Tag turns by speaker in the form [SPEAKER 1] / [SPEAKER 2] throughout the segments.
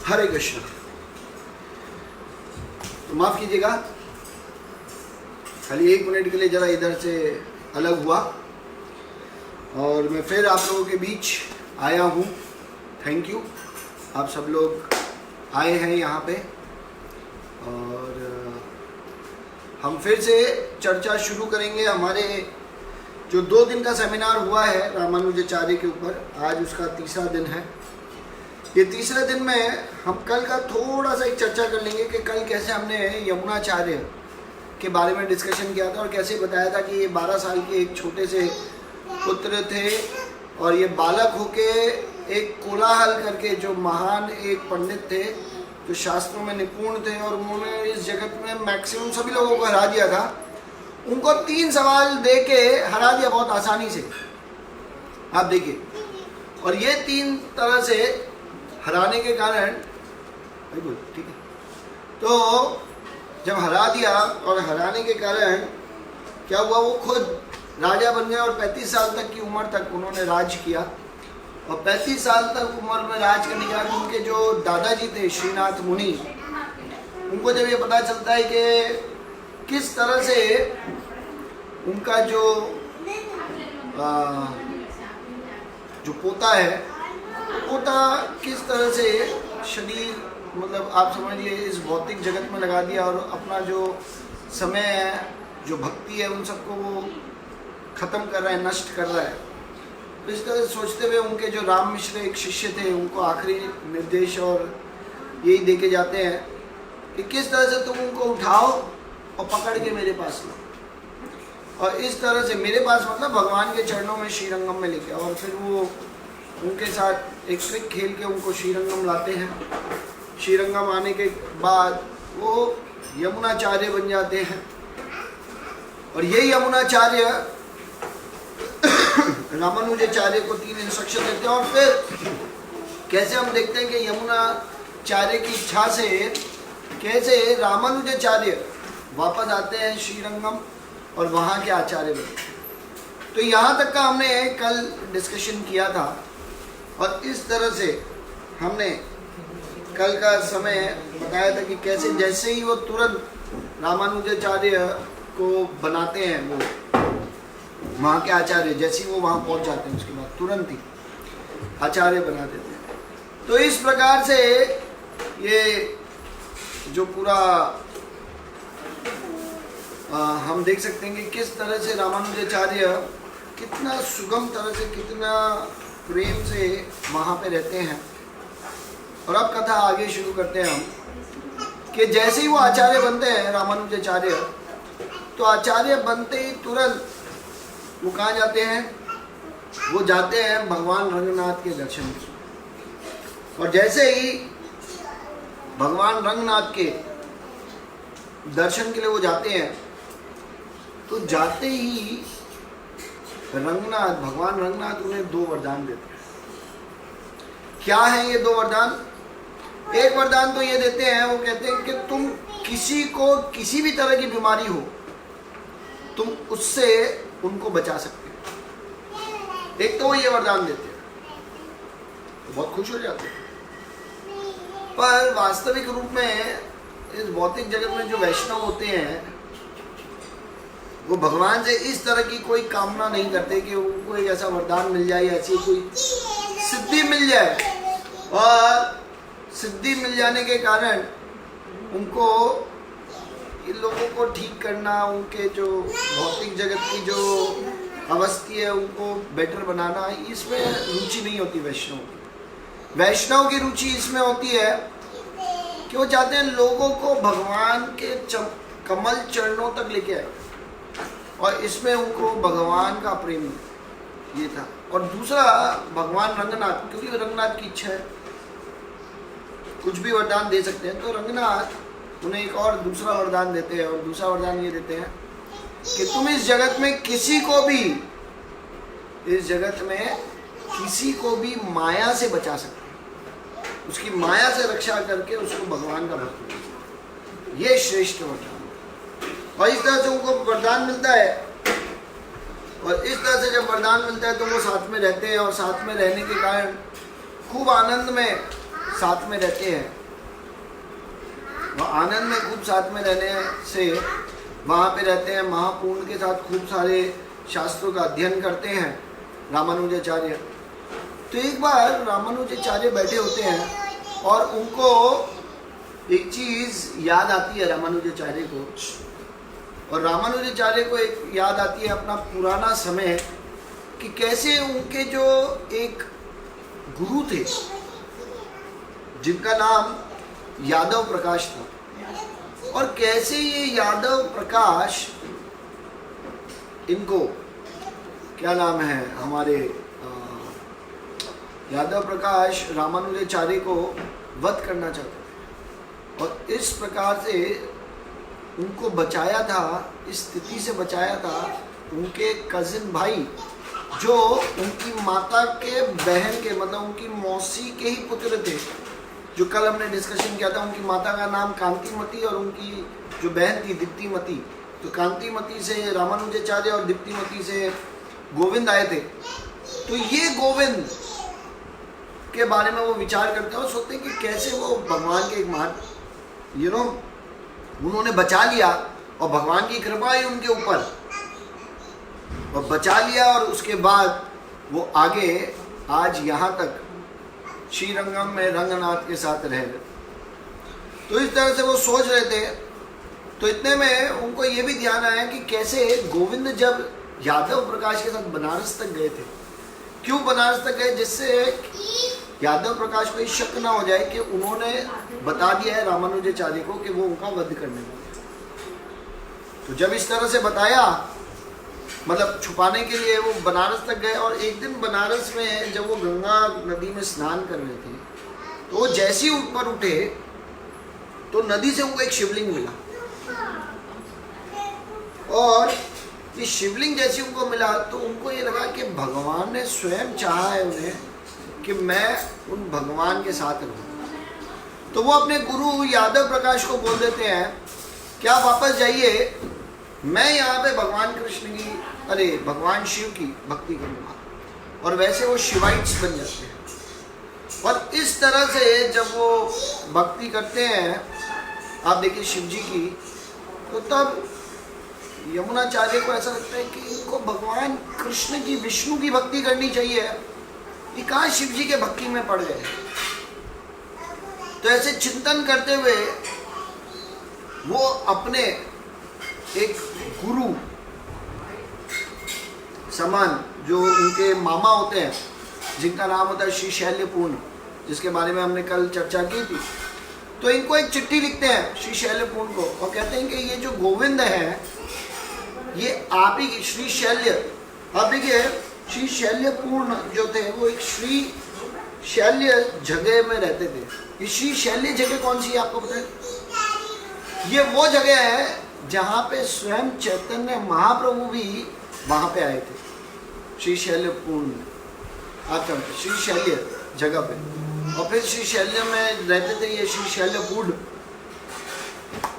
[SPEAKER 1] हरे कृष्ण। तो माफ कीजिएगा, खाली 1 मिनट के लिए जरा इधर से अलग हुआ और मैं फिर आप लोगों के बीच आया हूँ। थैंक यू, आप सब लोग आए हैं यहाँ पे और हम फिर से चर्चा शुरू करेंगे। हमारे जो 2 दिन का सेमिनार हुआ है रामानुजाचार्य के ऊपर, आज उसका तीसरा दिन है। ये तीसरे दिन में हम कल का थोड़ा सा एक चर्चा कर लेंगे कि कल कैसे हमने यमुनाचार्य के बारे में डिस्कशन किया था और कैसे बताया था कि ये 12 साल के एक छोटे से पुत्र थे और ये बालक होके एक कोलाहल करके जो महान एक पंडित थे जो शास्त्रों में निपुण थे और उन्होंने इस जगत में मैक्सिमम सभी लोगों को हरा दिया था। उनको 3 सवाल दे के हरा दिया बहुत आसानी से, आप देखिए। और ये 3 तरह से हराने के कारण, बिल्कुल ठीक है, तो जब हरा दिया और हराने के कारण क्या हुआ, वो खुद राजा बन गए और 35 साल तक की उम्र तक उन्होंने राज किया। और 35 साल तक उम्र में राज करने के बाद उनके जो दादाजी थे श्रीनाथ मुनि, उनको जब ये पता चलता है कि किस तरह से उनका जो पोता है, पोता किस तरह से शरीर, मतलब आप समझिए इस भौतिक जगत में लगा दिया और अपना जो समय है, जो भक्ति है, उन सबको वो ख़त्म कर रहा है, नष्ट कर रहा है। तो इस तरह सोचते हुए उनके जो राम मिश्र एक शिष्य थे, उनको आखिरी निर्देश और यही दे के जाते हैं कि किस तरह से तुम उनको उठाओ और पकड़ के मेरे पास लो, और इस तरह से मेरे पास मतलब भगवान के चरणों में श्रीरंगम में लेके, और फिर वो उनके साथ एक ट्रिक खेल के उनको श्रीरंगम लाते हैं। श्रीरंगम आने के बाद वो यमुनाचार्य बन जाते हैं और ये यमुनाचार्य रामानुजाचार्य को 3 इंस्ट्रक्शन देते हैं। और फिर कैसे हम देखते हैं कि यमुनाचार्य की इच्छा से कैसे रामानुजाचार्य वापस आते हैं श्रीरंगम और वहाँ के आचार्य बनते हैं। तो यहाँ तक का हमने कल डिस्कशन किया था और इस तरह से हमने कल का समय बताया था कि कैसे जैसे ही वो तुरंत रामानुजाचार्य को बनाते हैं, वो वहाँ के आचार्य, जैसे ही वो वहाँ पहुँच जाते हैं उसके बाद तुरंत ही आचार्य बना देते हैं। तो इस प्रकार से ये जो पूरा हम देख सकते हैं कि किस तरह से रामानुजाचार्य कितना सुगम तरह से, कितना प्रेम से वहाँ पे रहते हैं। और अब कथा आगे शुरू करते हैं हम कि जैसे ही वो आचार्य बनते हैं रामानुजाचार्य, तो आचार्य बनते ही तुरंत वो कहाँ जाते हैं, वो जाते हैं भगवान रंगनाथ के दर्शन के। और जैसे ही भगवान रंगनाथ के दर्शन के लिए वो जाते हैं, तो जाते ही रंगनाथ, भगवान रंगनाथ उन्हें 2 वरदान देते हैं। क्या है ये 2 वरदान? एक वरदान तो ये देते हैं, वो कहते हैं कि तुम किसी को किसी भी तरह की बीमारी हो, तुम उससे उनको बचा सकते हो। एक तो वो ये वरदान देते हैं, तो बहुत खुश हो जाते हैं। पर वास्तविक रूप में इस भौतिक जगत में जो वैष्णव होते हैं, वो भगवान से इस तरह की कोई कामना नहीं करते कि उनको एक ऐसा वरदान मिल जाए, ऐसी कोई सिद्धि मिल जाए। और सिद्धि मिल जाने के कारण उनको, इन लोगों को ठीक करना, उनके जो भौतिक जगत की जो अवस्थी है उनको बेटर बनाना, इसमें रुचि नहीं होती वैष्णव की। वैष्णव की रुचि इसमें होती है कि वो चाहते हैं लोगों को भगवान के कमल चरणों तक लेके आए, और इसमें उनको भगवान का प्रेम ये था। और दूसरा भगवान रंगनाथ, क्योंकि रंगनाथ की इच्छा है, कुछ भी वरदान दे सकते हैं, तो रंगनाथ उन्हें एक और दूसरा वरदान देते हैं। और दूसरा वरदान ये देते हैं कि तुम इस जगत में किसी को भी, इस जगत में किसी को भी माया से बचा सकते हैं, उसकी माया से रक्षा करके उसको भगवान का भक्त बना सकते हैं। ये श्रेष्ठ वरदान। और इस तरह से उनको वरदान मिलता है, और इस तरह से जब वरदान मिलता है तो वो साथ में रहते हैं, और साथ में रहने के कारण खूब आनंद में साथ में रहते हैं, वह आनंद में खूब साथ में रहने से वहाँ पे रहते हैं, महापूर्ण के साथ खूब सारे शास्त्रों का अध्ययन करते हैं रामानुजाचार्य। तो एक बार रामानुजाचार्य बैठे होते हैं और उनको एक चीज़ याद आती है रामानुजाचार्य को, और रामानुजाचार्य को एक याद आती है अपना पुराना समय, कि कैसे उनके जो एक गुरु थे जिनका नाम यादव प्रकाश था, और कैसे ये यादव प्रकाश इनको क्या नाम है हमारे यादव प्रकाश रामानुजाचार्य को वध करना चाहते थे, और इस प्रकार से उनको बचाया था, इस स्थिति से बचाया था उनके कजिन भाई जो उनकी माता के बहन के मतलब उनकी मौसी के ही पुत्र थे। जो कल हमने डिस्कशन किया था, उनकी माता का नाम कांतिमती और उनकी जो बहन थी दीप्तिमती। तो कांतिमती से रामानुजाचार्य और दीप्तिमती से गोविंद आए थे। तो ये गोविंद के बारे में वो विचार करते हैं और सोचते हैं कि कैसे वो भगवान के एक महान उन्होंने बचा लिया, और भगवान की कृपा है उनके ऊपर, और बचा लिया, और उसके बाद वो आगे आज यहाँ तक श्रीरंगम में रंगनाथ के साथ रह गए। तो इस तरह से वो सोच रहे थे। तो इतने में उनको ये भी ध्यान आया कि कैसे गोविंद जब यादव प्रकाश के साथ बनारस तक गए थे, क्यों बनारस तक गए, जिससे यादव प्रकाश को शक ना हो जाए कि उन्होंने बता दिया है रामानुजाचार्य को कि वो उनका वध करने वाले। तो जब इस तरह से बताया, मतलब छुपाने के लिए वो बनारस तक गए, और एक दिन बनारस में जब वो गंगा नदी में स्नान कर रहे थे, तो वो जैसे ही ऊपर उठे तो नदी से उनको एक शिवलिंग मिला, और ये शिवलिंग जैसे उनको मिला तो उनको ये लगा कि भगवान ने स्वयं चाहा है उन्हें कि मैं उन भगवान के साथ रहूं। तो वो अपने गुरु यादव प्रकाश को बोल देते हैं कि आप वापस जाइए, मैं यहाँ पे भगवान कृष्ण की भगवान शिव की भक्ति करूँगा। और वैसे वो शिवाइट्स बन जाते हैं। और इस तरह से जब वो भक्ति करते हैं, आप देखिए शिव जी की, तो तब यमुनाचार्य को ऐसा लगता है कि इनको भगवान कृष्ण की, विष्णु की भक्ति करनी चाहिए, ये कहाँ शिव जी के भक्ति में पड़ गए। तो ऐसे चिंतन करते हुए वो अपने एक गुरु समान जो उनके मामा होते हैं, जिनका नाम होता है श्री शैल्यपूर्ण, जिसके बारे में हमने कल चर्चा की थी, तो इनको एक चिट्ठी लिखते हैं श्री शैल्यपूर्ण को, और कहते हैं कि ये जो गोविंद है ये आप ही श्री शैल्य, आप देखिए श्री शैल्यपूर्ण जो थे वो एक श्री शैल्य जगह में रहते थे। ये श्री शैल्य जगह कौन सी है आपको पता है? ये वो जगह है जहाँ पे स्वयं चैतन्य महाप्रभु भी वहाँ पे आए थे, श्री शैल्यपूर्ण आश्रम पे, श्री शैल्य जगह पे, और फिर श्री शैल्य में रहते थे ये श्री शैल्यपूर्ण।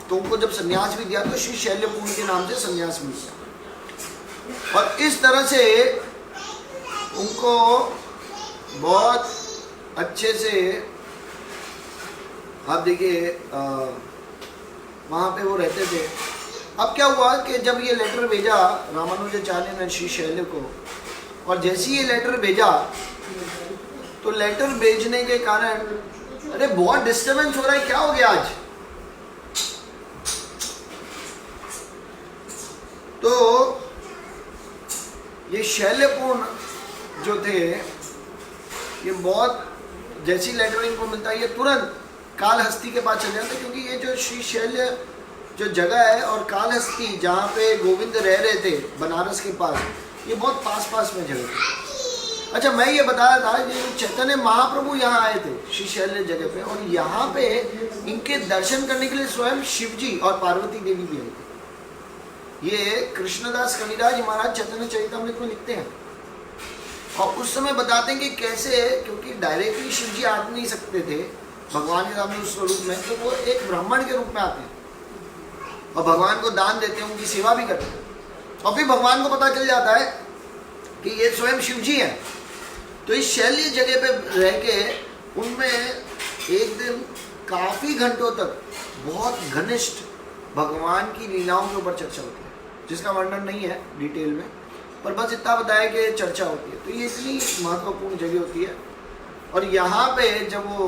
[SPEAKER 1] तो उनको जब संन्यास भी दिया तो श्री शैल्यपूर्ण के नाम से संन्यास मिल गया। और इस तरह से उनको बहुत अच्छे से आप देखिए वहाँ पे वो रहते थे। अब क्या हुआ कि जब ये लेटर भेजा रामानुजाचार्य ने श्री शैल्य को, और जैसे ही ये लेटर भेजा तो लेटर भेजने के कारण अरे बहुत डिस्टर्बेंस हो रहा है, क्या हो गया आज? तो ये शैल्यपूर्ण जो थे ये बहुत, जैसी लेटर इनको मिलता है ये तुरंत कालहस्ती के पास चले जाते, क्योंकि ये जो श्री शैल्य जो जगह है और कालहस्ती जहाँ पे गोविंद रह रहे थे बनारस के पास, ये बहुत पास में जगह थी। अच्छा, मैं ये बताया था कि चैतन्य महाप्रभु यहाँ आए थे श्री शैल्य जगह पे, और यहाँ पे इनके दर्शन करने के लिए स्वयं शिव जी और पार्वती देवी भी आए थे। ये कृष्णदास कविराज महाराज चैतन्य चरितामृत में लिखते हैं, और उस समय बताते हैं कि कैसे, क्योंकि डायरेक्टली शिव जी आ नहीं सकते थे भगवान के सामने उस स्वरूप में, तो वो एक ब्राह्मण के रूप में आते हैं और भगवान को दान देते हैं, उनकी सेवा भी करते हैं, और फिर भगवान को पता चल जाता है कि ये स्वयं शिव जी हैं। तो इस शैल्य जगह पे रह के उनमें एक दिन काफी घंटों तक बहुत घनिष्ठ भगवान की लीलाओं के ऊपर चर्चा होती है, जिसका वर्णन नहीं है डिटेल में, पर बस इतना बताया कि चर्चा होती है। तो ये इतनी महत्वपूर्ण जगह होती है। और यहाँ पे जब वो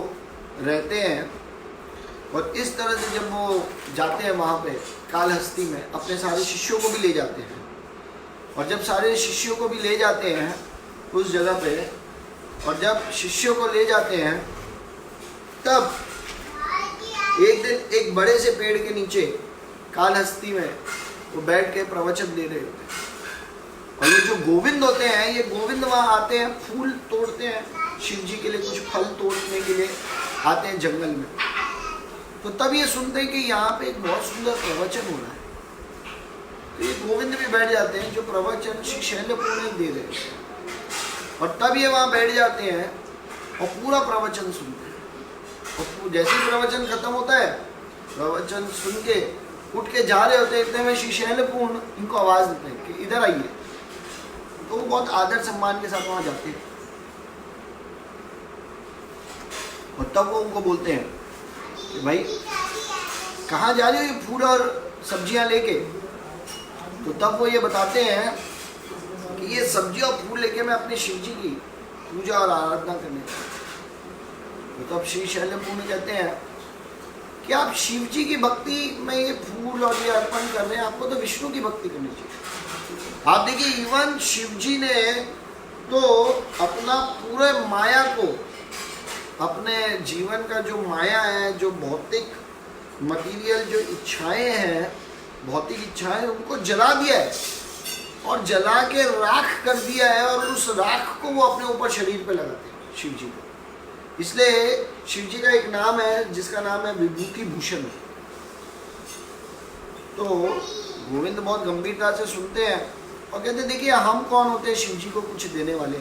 [SPEAKER 1] रहते हैं और इस तरह से जब वो जाते हैं वहाँ पे कालहस्ती में, अपने सारे शिष्यों को भी ले जाते हैं। और जब सारे शिष्यों को भी ले जाते हैं उस जगह पे, और जब शिष्यों को ले जाते हैं तब एक दिन एक बड़े से पेड़ के नीचे कालहस्ती में वो बैठ के प्रवचन दे रहे होते हैं। और ये जो गोविंद होते हैं, ये गोविंद वहाँ आते हैं, फूल तोड़ते हैं, शिव जी के लिए कुछ फल तोड़ने के लिए आते हैं जंगल में। तो तब ये सुनते हैं कि यहाँ पे एक बहुत सुंदर प्रवचन हो रहा है। तो ये गोविंद भी बैठ जाते हैं, जो प्रवचन श्री शैलपुत्री दे रहे हैं। और तब ये वहाँ बैठ जाते हैं और पूरा प्रवचन सुनते हैं। और जैसे ही प्रवचन खत्म होता है, प्रवचन सुन के उठ के जा रहे होते हैं, इतने में श्री शैलपुत्री इनको आवाज़ देते हैं कि इधर आइए। तो वो बहुत आदर सम्मान के साथ वहाँ जाते हैं। और तब वो उनको बोलते हैं कि भाई कहाँ जा रहे हो ये फूल और सब्जियां लेके। तो तब वो ये बताते हैं कि ये सब्जी और फूल लेके मैं अपने शिव जी की पूजा और आराधना करने जा रहा हूं। तो तब श्री शैलपुत्री कहते हैं कि आप शिव जी की भक्ति में ये फूल और ये अर्पण कर रहे हैं, आपको तो विष्णु की भक्ति करनी चाहिए। आप देखिए, इवन शिव जी ने तो अपना पूरे माया को, अपने जीवन का जो माया है, जो भौतिक मटीरियल जो इच्छाएं हैं, भौतिक इच्छाएं, उनको जला दिया है और जला के राख कर दिया है। और उस राख को वो अपने ऊपर शरीर पे लगाते हैं शिव जी को। इसलिए शिव जी का एक नाम है जिसका नाम है विभूति भूषण। तो गोविंद बहुत गंभीरता से सुनते हैं और कहते हैं देखिए हम कौन होते हैं शिव जी को कुछ देने वाले।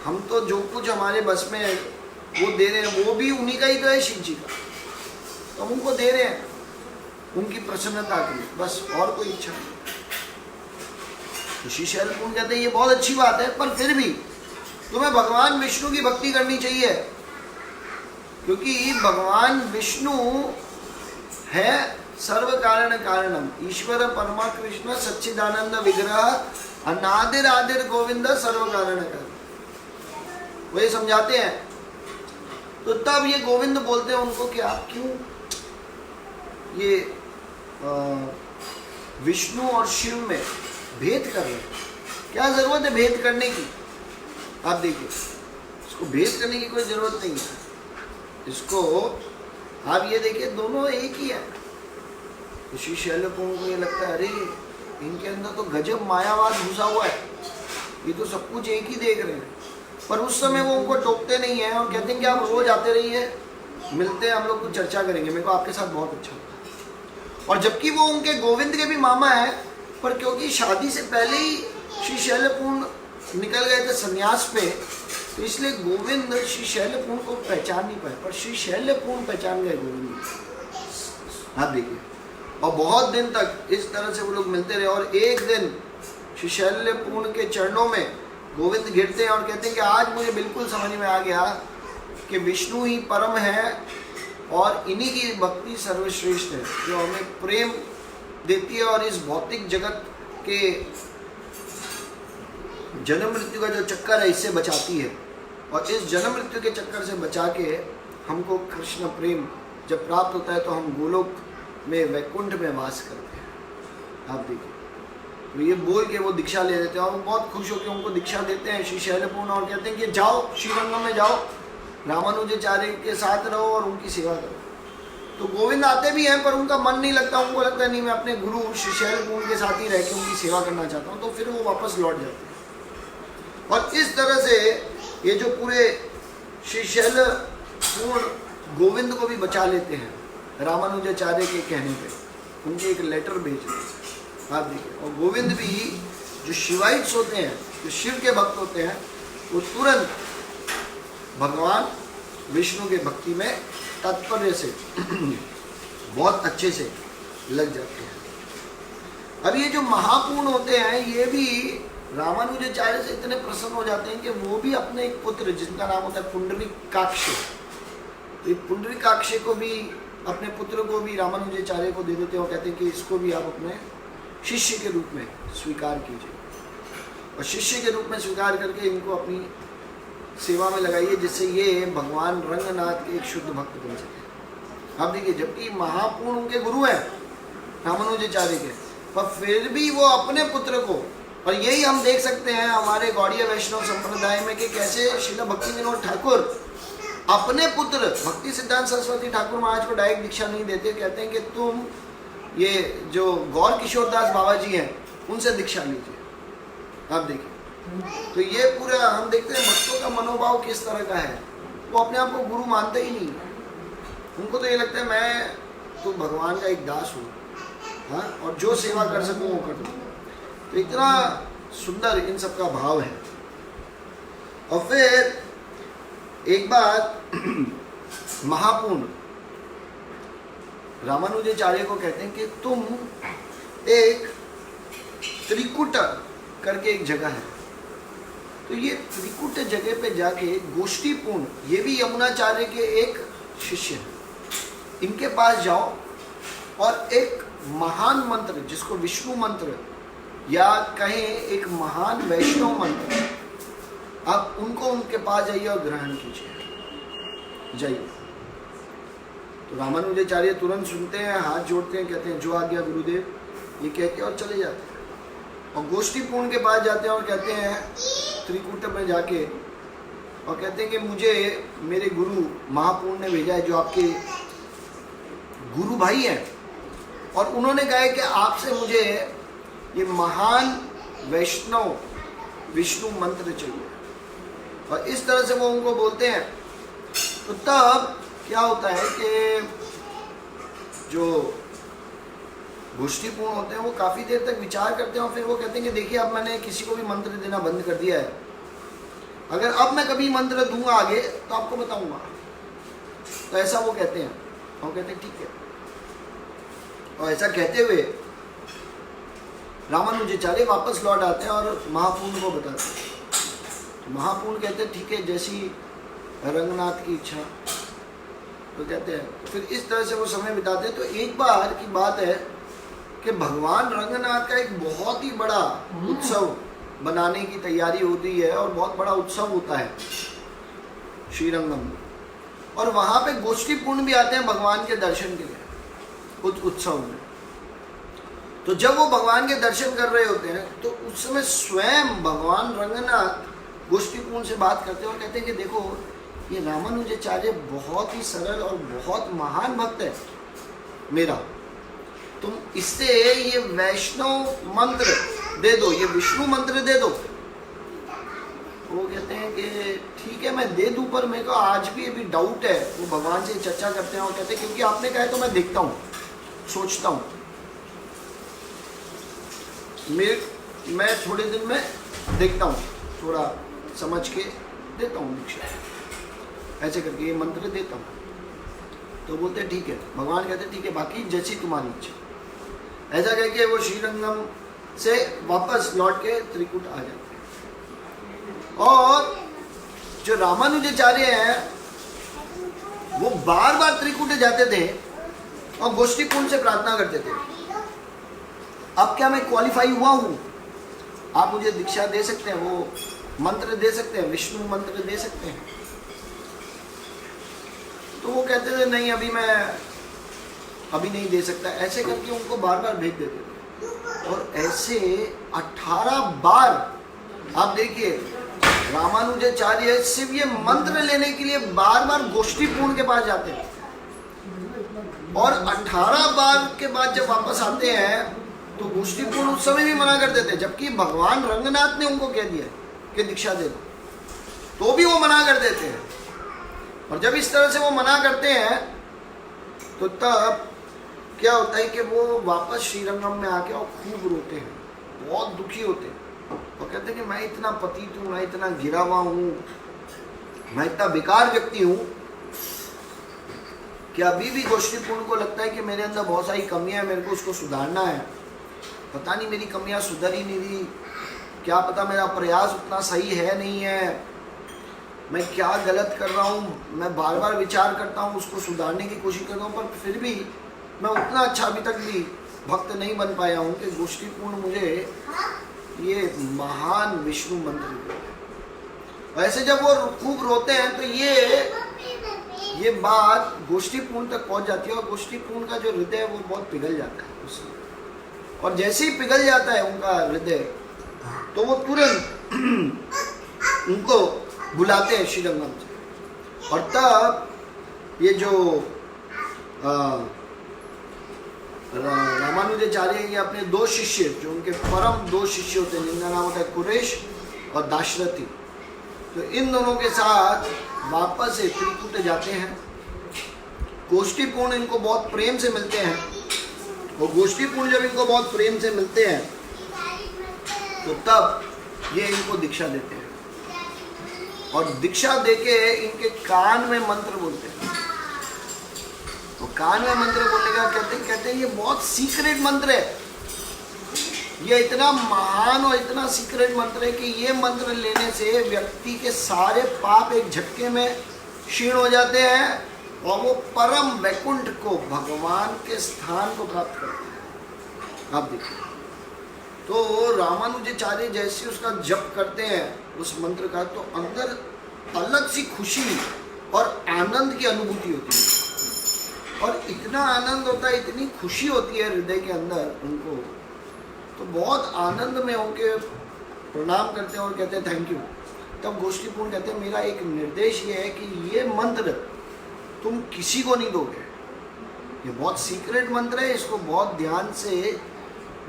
[SPEAKER 1] हम तो जो कुछ हमारे बस में है वो दे रहे हैं, वो भी उन्हीं का ही तो है, शिव जी का। तो हम उनको दे रहे हैं उनकी प्रसन्नता के लिए, बस, और कोई इच्छा नहीं। तो श्री शैलपुत्री कहते हैं ये बहुत अच्छी बात है, पर फिर भी तुम्हें भगवान विष्णु की भक्ति करनी चाहिए, क्योंकि भगवान विष्णु है सर्व कारण कारणम, ईश्वर परमा कृष्ण सच्चिदानंद विग्रह अनादिर आदिर गोविंद सर्व कारण कारण। वो ये समझाते हैं। तो तब ये गोविंद बोलते हैं उनको कि आप क्यों ये विष्णु और शिव में भेद कर रहे हैं, क्या जरूरत है भेद करने की। आप देखिए, इसको भेद करने की कोई जरूरत नहीं है। इसको आप ये देखिए, दोनों एक ही है। तो श्री शैलपुत्री को ये लगता है अरे इनके अंदर तो गजब मायावाद घुसा हुआ है, ये तो सब कुछ एक ही देख रहे हैं। पर उस समय वो उनको टोकते नहीं है और कहते हैं कि आप रोज आते रहिए, मिलते हैं, हम लोग कुछ चर्चा करेंगे, मेरे को आपके साथ बहुत अच्छा लगता है। और जबकि वो उनके गोविंद के भी मामा है, पर क्योंकि शादी से पहले ही श्री शैलपुत्री निकल गए थे संन्यास पे, तो इसलिए गोविंद श्री शैलपुत्री को पहचान नहीं पाए, पर श्री शैलपुत्री पहचान गए गोविंद। आप देखिए, और बहुत दिन तक इस तरह से वो लोग मिलते रहे। और एक दिन श्री शैलपुत्री के चरणों में गोविंद गिरते हैं और कहते हैं कि आज मुझे बिल्कुल समझ में आ गया कि विष्णु ही परम है और इन्हीं की भक्ति सर्वश्रेष्ठ है, जो हमें प्रेम देती है और इस भौतिक जगत के जन्म मृत्यु का जो चक्कर है इससे बचाती है। और इस जन्म मृत्यु के चक्कर से बचा के हमको कृष्ण प्रेम जब प्राप्त होता है तो हम गोलोक में वैकुंठ में वास करते हैं। आप देखिए, तो ये बोल के वो दीक्षा ले लेते हैं और वो बहुत खुश होकर उनको दीक्षा देते हैं श्री शैलपुत्री, और कहते हैं कि जाओ श्रीरंगम में जाओ, रामानुजाचार्य के साथ रहो और उनकी सेवा करो। तो गोविंद आते भी हैं पर उनका मन नहीं लगता, उनको लगता है नहीं मैं अपने गुरु श्री शैलपुत्री के साथ ही रह के उनकी सेवा करना चाहता हूँ। तो फिर वो वापस लौट जाते हैं। और इस तरह से ये जो पूरे श्री शैलपुत्री गोविंद को भी बचा लेते हैं रामानुजाचार्य के कहने पे, उनके एक लेटर भेज देते हैं। आप देखिए, और गोविंद भी जो शिवाइट्स होते हैं, जो शिव के भक्त होते हैं, वो तुरंत भगवान विष्णु के भक्ति में तात्पर्य से बहुत अच्छे से लग जाते हैं। अब ये जो महापूर्ण होते हैं, ये भी रामानुजाचार्य से इतने प्रसन्न हो जाते हैं कि वो भी अपने एक पुत्र जिनका नाम होता है पुंडरीकाक्ष, तो ये पुंडरीकाक्ष को भी, अपने पुत्र को भी रामानुजाचार्य को दे देते हैं और कहते हैं कि इसको भी आप अपने शिष्य के रूप में स्वीकार कीजिए, और शिष्य के रूप में स्वीकार करके इनको अपनी सेवा में लगाइए, जिससे ये भगवान रंगनाथ के एक शुद्ध भक्त बन सके। आप देखिए, जबकि महापूर्ण उनके गुरु हैं रामानुजाचार्य के, पर फिर भी वो अपने पुत्र को, और यही हम देख सकते हैं हमारे गौड़ीय वैष्णव संप्रदाय में कि कैसे श्रील भक्ति विनोद ठाकुर अपने पुत्र भक्ति सिद्धांत सरस्वती ठाकुर महाराज को डायरेक्ट दीक्षा नहीं देते, कहते हैं कि तुम ये जो गौर किशोरदास बाबा जी हैं उनसे दीक्षा लीजिए। आप देखिए, तो ये पूरा हम देखते हैं भक्तों का मनोभाव किस तरह का है। वो अपने आप को गुरु मानते ही नहीं, उनको तो ये लगता है मैं तो भगवान का एक दास हूँ, हाँ, और जो सेवा कर सकूँ वो कर दूँ। तो इतना सुंदर इन सब का भाव है। और फिर एक बात महापूर्ण रामानुजाचार्य को कहते हैं कि तुम एक त्रिकुट करके एक जगह है, तो ये त्रिकुट जगह पे जाके गोष्ठीपूर्ण, ये भी यमुनाचार्य के एक शिष्य हैं, इनके पास जाओ और एक महान मंत्र जिसको विष्णु मंत्र या कहें एक महान वैष्णव मंत्र, आप उनको उनके पास जाइए और ग्रहण कीजिए, जाइए। तो रामानुजाचार्य तुरंत सुनते हैं, हाथ जोड़ते हैं, कहते हैं जो आ गया गुरुदेव, ये कह के और चले जाते हैं। और गोष्ठीपूर्ण के पास जाते हैं और कहते हैं त्रिकूट में जाके, और कहते हैं कि मुझे मेरे गुरु महापूर्ण ने भेजा है, जो आपके गुरु भाई हैं, और उन्होंने कहा है कि आपसे मुझे ये महान वैष्णव विष्णु मंत्र चाहिए। और इस तरह से वो उनको बोलते हैं। तो तब क्या होता है कि जो गोष्ठीपूर्ण होते हैं वो काफ़ी देर तक विचार करते हैं, और फिर वो कहते हैं कि देखिए अब मैंने किसी को भी मंत्र देना बंद कर दिया है, अगर अब मैं कभी मंत्र दूंगा आगे तो आपको बताऊंगा। तो ऐसा वो कहते हैं, और कहते हैं ठीक है। और ऐसा कहते हुए रामानुजाचार्य वापस लौट आते हैं और महापूर्ण को बताते हैं। तो महापूर्ण कहते हैं ठीक है, जैसी रंगनाथ की इच्छा। तो कहते हैं, फिर इस तरह से वो समय बिताते हैं। तो एक बार की बात है कि भगवान रंगनाथ का एक बहुत ही बड़ा उत्सव बनाने की तैयारी होती है, और बहुत बड़ा उत्सव होता है श्रीरंगम में, और वहाँ पे गोष्ठीपूर्ण भी आते हैं भगवान के दर्शन के लिए उस उत्सव में। तो जब वो भगवान के दर्शन कर रहे होते हैं तो उस समय स्वयं भगवान रंगनाथ गोष्ठीपूर्ण से बात करते हैं और कहते हैं कि देखो ये रामानुजाचार्य बहुत ही सरल और बहुत महान भक्त है मेरा, तुम इससे ये वैष्णव मंत्र दे दो, ये विष्णु मंत्र दे दो। वो कहते हैं कि ठीक है मैं दे दूं, पर मेरे को आज भी अभी डाउट है। वो भगवान से चर्चा करते हैं और कहते हैं क्योंकि आपने कहा है तो मैं देखता हूँ, सोचता हूँ, मैं थोड़े दिन में देखता हूँ, थोड़ा समझ के देता हूँ दीक्षा, ऐसे करके ये मंत्र देता हूँ। तो बोलते हैं ठीक है। भगवान कहते हैं ठीक है, बाकी जैसी तुम्हारी इच्छा। ऐसा कह के वो श्रीरंगम से वापस लौट के त्रिकुट आ जाते हैं। और जो रामानुजाचार्य हैं वो बार बार त्रिकुट जाते थे और गोष्ठीपूर्ण से प्रार्थना करते थे, अब क्या मैं क्वालिफाई हुआ हूँ, आप मुझे दीक्षा दे सकते हैं, वो मंत्र दे सकते हैं, विष्णु मंत्र दे सकते हैं। तो वो कहते थे नहीं अभी नहीं दे सकता। ऐसे करके उनको बार बार भेज देते थे, और ऐसे 18 बार आप देखिए रामानुजाचार्य सिर्फ ये मंत्र लेने के लिए बार बार गोष्ठीपूर्ण के पास जाते हैं, और 18 बार के बाद जब वापस आते हैं तो गोष्ठीपूर्ण उस समय भी मना कर देते हैं, जबकि भगवान रंगनाथ ने उनको कह दिया कि दीक्षा दे दो, तो भी वो मना कर देते हैं। और जब इस तरह से वो मना करते हैं तो तब क्या होता है कि वो वापस श्रीरंगम में आके और खूब रोते हैं, बहुत दुखी होते हैं, और कहते हैं कि मैं इतना पतित हूँ, मैं इतना गिरा हुआ हूँ, मैं इतना बेकार व्यक्ति हूँ कि अभी भी गोष्ठीपूर्ण को लगता है कि मेरे अंदर बहुत सारी कमियां हैं, मेरे को उसको सुधारना है। पता नहीं मेरी कमियां सुधर ही नहीं रही, क्या पता मेरा प्रयास उतना सही है नहीं है। मैं क्या गलत कर रहा हूँ, मैं बार बार विचार करता हूँ, उसको सुधारने की कोशिश करता हूँ, पर फिर भी मैं उतना अच्छा अभी तक भी भक्त नहीं बन पाया हूँ कि गोष्ठीपूर्ण मुझे ये महान विष्णु मंत्र दे। वैसे जब वो खूब रोते हैं तो ये बात गोष्ठीपूर्ण तक पहुँच जाती है, और गोष्ठीपूर्ण का जो हृदय है वो बहुत पिघल जाता है उसमें। और जैसे ही पिघल जाता है उनका हृदय, तो वो तुरंत उनको बुलाते हैं श्रीरंगम से। और तब ये जो रामानुजाचार्य ये अपने दो शिष्य, जो उनके परम दो शिष्य होते हैं, जिनका नाम होता है कुरेश और दाशरथी, तो इन दोनों के साथ वापस से त्रिकूट जाते हैं। गोष्ठीपूर्ण इनको बहुत प्रेम से मिलते हैं, और गोष्ठीपूर्ण जब इनको बहुत प्रेम से मिलते हैं तो तब ये इनको दीक्षा देते हैं, और दीक्षा देके इनके कान में मंत्र बोलते हैं। तो कान में मंत्र बोलने का कहते हैं ये बहुत सीक्रेट मंत्र है, ये इतना महान और इतना सीक्रेट मंत्र है कि ये मंत्र लेने से व्यक्ति के सारे पाप एक झटके में क्षीण हो जाते हैं, और वो परम वैकुंठ को, भगवान के स्थान को प्राप्त करते हैं। आप देखिए, तो रामानुजाचार्य जैसे उसका जप करते हैं उस मंत्र का, तो अंदर अलग सी खुशी और आनंद की अनुभूति होती है, और इतना आनंद होता है, इतनी खुशी होती है हृदय के अंदर उनको, तो बहुत आनंद में होके प्रणाम करते हैं और कहते हैं थैंक यू। तब गोष्ठीपूर्ण कहते हैं मेरा एक निर्देश ये है कि ये मंत्र तुम किसी को नहीं दोगे, ये बहुत सीक्रेट मंत्र है, इसको बहुत ध्यान से,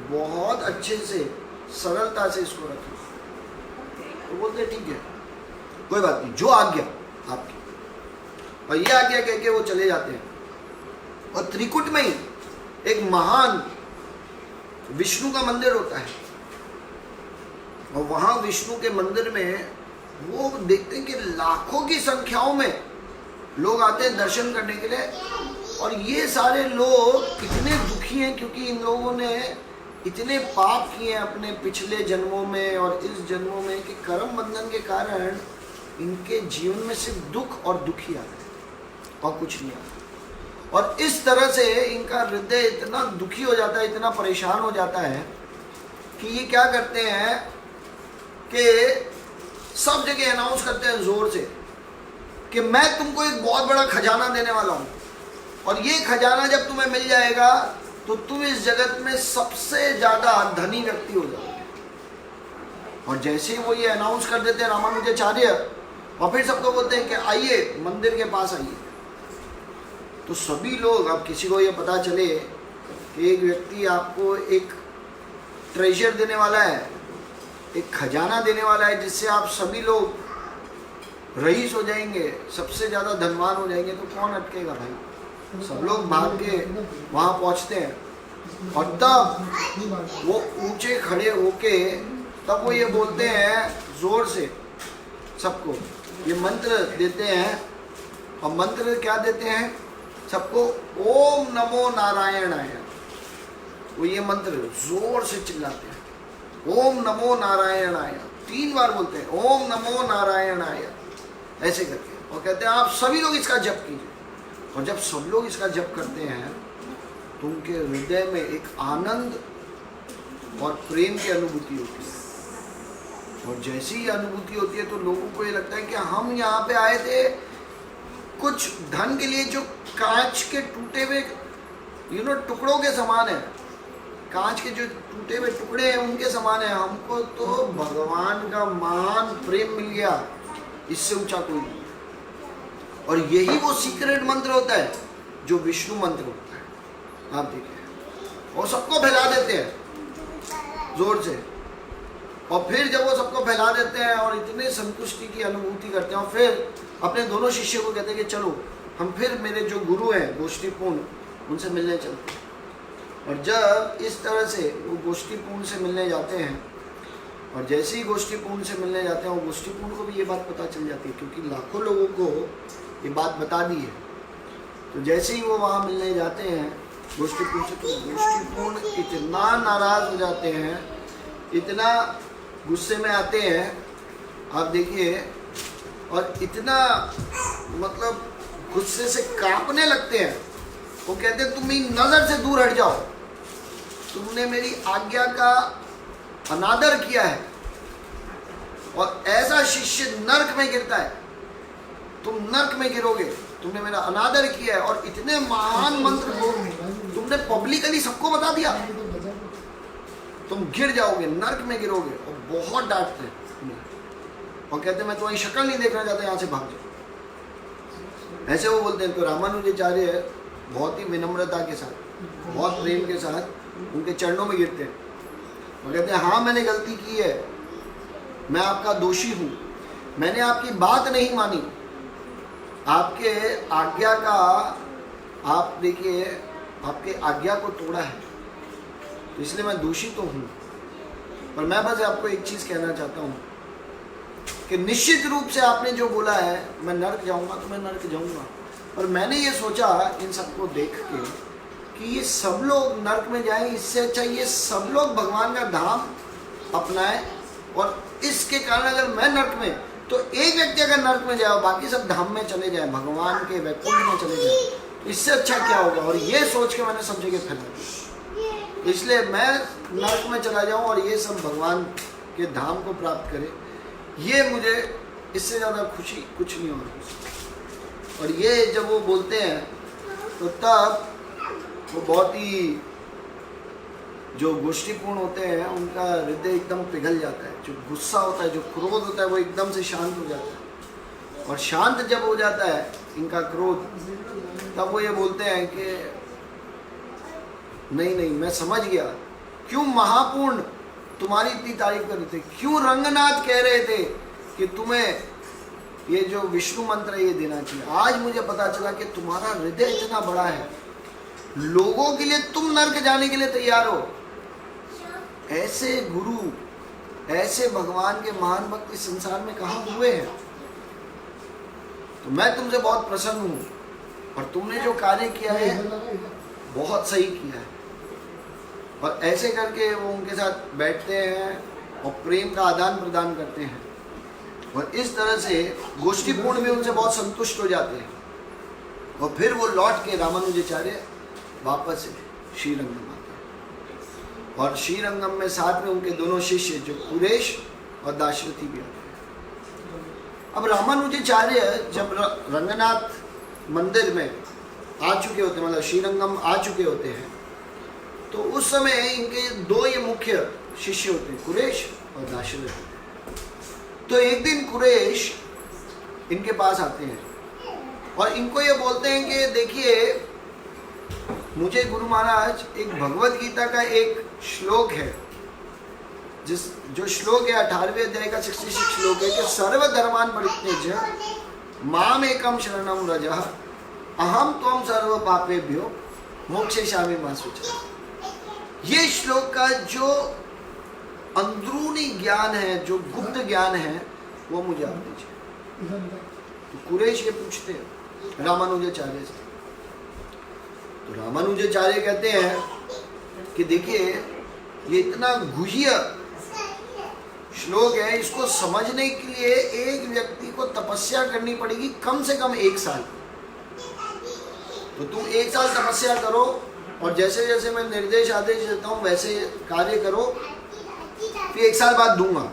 [SPEAKER 1] बहुत अच्छे से, सरलता से इसको रखो। तो बोलते ठीक है, कोई बात नहीं, जो आज्ञा आपकी। और ये आज्ञा कह के वो चले जाते हैं। और त्रिकुट में ही एक महान विष्णु का मंदिर होता है, और वहां विष्णु के मंदिर में वो देखते हैं कि लाखों की संख्याओं में लोग आते हैं दर्शन करने के लिए। और ये सारे लोग इतने दुखी हैं क्योंकि इन लोगों ने इतने पाप किए हैं अपने पिछले जन्मों में और इस जन्मों में, कि कर्म बंधन के कारण इनके जीवन में सिर्फ दुख और दुख ही आता है और कुछ नहीं आता। और इस तरह से इनका हृदय इतना दुखी हो जाता है, इतना परेशान हो जाता है कि ये क्या करते हैं कि सब जगह अनाउंस करते हैं जोर से कि मैं तुमको एक बहुत बड़ा खजाना देने वाला हूँ, और ये खजाना जब तुम्हें मिल जाएगा तो तुम इस जगत में सबसे ज़्यादा धनी व्यक्ति हो जाओगे। और जैसे ही वो ये अनाउंस कर देते हैं रामानुजाचार्य, और फिर सबको बोलते हैं कि आइए मंदिर के पास आइए। तो सभी लोग, अब किसी को ये पता चले कि एक व्यक्ति आपको एक ट्रेजर देने वाला है, एक खजाना देने वाला है, जिससे आप सभी लोग रईस हो जाएंगे, सबसे ज़्यादा धनवान हो जाएंगे, तो कौन अटकेगा भाई? सब लोग भाग के वहाँ पहुँचते हैं। और तब वो ऊंचे खड़े होके तब वो ये बोलते हैं जोर से, सबको ये मंत्र देते हैं। और मंत्र क्या देते हैं सबको? ओम नमो नारायणाय। वो ये मंत्र जोर से चिल्लाते हैं, ओम नमो नारायणाय, 3 बार बोलते हैं ओम नमो नारायणाय, ऐसे करके। और कहते हैं आप सभी लोग इसका जप कीजिए। और जब सब लोग इसका जप करते हैं तो उनके हृदय में एक आनंद और प्रेम की अनुभूति होती है। और जैसी ही अनुभूति होती है तो लोगों को ये लगता है कि हम यहाँ पे आए थे कुछ धन के लिए, जो कांच के टूटे हुए टुकड़ों के समान है, कांच के जो टूटे हुए टुकड़े हैं उनके समान है। हमको तो भगवान का महान प्रेम मिल गया, इससे ऊंचा कोई नहीं। और यही वो सीक्रेट मंत्र होता है जो विष्णु मंत्र होता है। आप देखिए, और सबको फैला देते हैं जोर से। और फिर जब वो सबको फैला देते हैं और इतने संतुष्टि की अनुभूति करते हैं, और फिर अपने दोनों शिष्यों को कहते हैं कि चलो हम फिर मेरे जो गुरु हैं गोष्ठीपूर्ण, उनसे मिलने चलते हैं। और जब इस तरह से वो गोष्ठीपूर्ण से मिलने जाते हैं, और जैसे ही गोष्ठीपूर्ण से मिलने जाते हैं, वो गोष्ठीपूर्ण को भी ये बात पता चल जाती है, क्योंकि लाखों लोगों को ये बात बता दी है। तो जैसे ही वो वहाँ मिलने जाते हैं गोष्ठीपूर्ण से, तो गोष्ठीपूर्ण इतना नाराज़ हो जाते हैं, इतना गुस्से में आते हैं। आप देखिए और इतना मतलब गुस्से से कांपने लगते हैं। वो कहते हैं तुम मेरी नजर से दूर हट जाओ, तुमने मेरी आज्ञा का अनादर किया है, और ऐसा शिष्य नरक में गिरता है, तुम नरक में गिरोगे, तुमने मेरा अनादर किया है। और इतने महान मंत्र को तुमने पब्लिकली सबको बता दिया, तुम गिर जाओगे, नरक में गिरोगे। और बहुत डांटते हैं और कहते हैं मैं तुम्हारी शक्ल नहीं देखना चाहता, यहाँ से भाग जाओ, ऐसे वो बोलते हैं। तो रामानुजाचार्य बहुत ही विनम्रता के साथ, बहुत प्रेम के साथ उनके चरणों में गिरते हैं और कहते हैं हाँ मैंने गलती की है, मैं आपका दोषी हूँ, मैंने आपकी बात नहीं मानी, आपके आज्ञा का, आप देखिए आपके आज्ञा को तोड़ा है, तो इसलिए मैं दोषी तो हूँ। पर मैं बस आपको एक चीज़ कहना चाहता हूँ कि निश्चित रूप से आपने जो बोला है मैं नरक जाऊँगा तो मैं नरक जाऊँगा, पर मैंने ये सोचा इन सबको देख के कि ये सब लोग नरक में जाएं, इससे अच्छा ये सब लोग भगवान का धाम अपनाएं। और इसके कारण अगर मैं नरक में, तो एक व्यक्ति अगर नरक में जाए बाकी सब धाम में चले जाए, भगवान के वैकुंठ में चले जाए, तो इससे अच्छा क्या होगा। और ये सोच के मैंने सब जगह फैला दिया, इसलिए मैं नरक में चला जाऊं और ये सब भगवान के धाम को प्राप्त करे, ये मुझे इससे ज़्यादा खुशी कुछ नहीं होगी। और ये जब वो बोलते हैं तो तब वो बहुत ही जो गोष्ठीपूर्ण होते हैं उनका हृदय एकदम पिघल जाता है, जो गुस्सा होता है, जो क्रोध होता है वो एकदम से शांत हो जाता है। और शांत जब हो जाता है इनका क्रोध, तब वो ये बोलते हैं कि नहीं नहीं मैं समझ गया, क्यों महापूर्ण तुम्हारी इतनी तारीफ कर रहे थे, क्यों रंगनाथ कह रहे थे कि तुम्हें ये जो विष्णु मंत्र है ये देना चाहिए। आज मुझे पता चला कि तुम्हारा हृदय इतना बड़ा है, लोगों के लिए तुम नरक जाने के लिए तैयार हो। ऐसे गुरु, ऐसे भगवान के महान भक्त इस संसार में कहाँ हुए हैं। तो मैं तुमसे बहुत प्रसन्न हूँ और तुमने जो कार्य किया है बहुत सही किया है। और ऐसे करके वो उनके साथ बैठते हैं और प्रेम का आदान प्रदान करते हैं, और इस तरह से गोष्ठीपूर्ण भी उनसे बहुत संतुष्ट हो जाते हैं। और फिर वो लौट के रामानुजाचार्य वापस श्रीरंगम आते हैं, और श्रीरंगम में साथ में उनके दोनों शिष्य जो कुरेश और दाशरथी भी आते हैं। अब रामानुजाचार्य जब रंगनाथ मंदिर में आ चुके होते हैं, मतलब श्रीरंगम आ चुके होते हैं, तो उस समय इनके दो ये मुख्य शिष्य होते हैं, कुरेश और दाशरथी। तो एक दिन कुरेश इनके पास आते हैं और इनको ये बोलते हैं कि देखिए मुझे गुरु महाराज एक भगवत गीता का एक श्लोक है, जो श्लोक है 18वें अध्याय का 66 श्लोक है कि सर्वधर्मान परित्यज्य माम एकम शरणम व्रजः अहम त्वं सर्व पापेभ्यो मोक्षयिष्यामि मा शुचः। ये श्लोक का जो अंदरूनी ज्ञान है, जो गुप्त ज्ञान है, वो मुझे आप दीजिए। तो कुरेश ये पूछते हैं रामानुजाचार्य से। तो रामानुजाचार्य कहते हैं कि देखिए ये इतना गुह्य श्लोक है, इसको समझने के लिए एक व्यक्ति को तपस्या करनी पड़ेगी कम से कम 1 साल। तो तुम 1 साल तपस्या करो और जैसे जैसे मैं निर्देश आदेश देता हूँ वैसे कार्य करो, फिर 1 साल बाद दूंगा,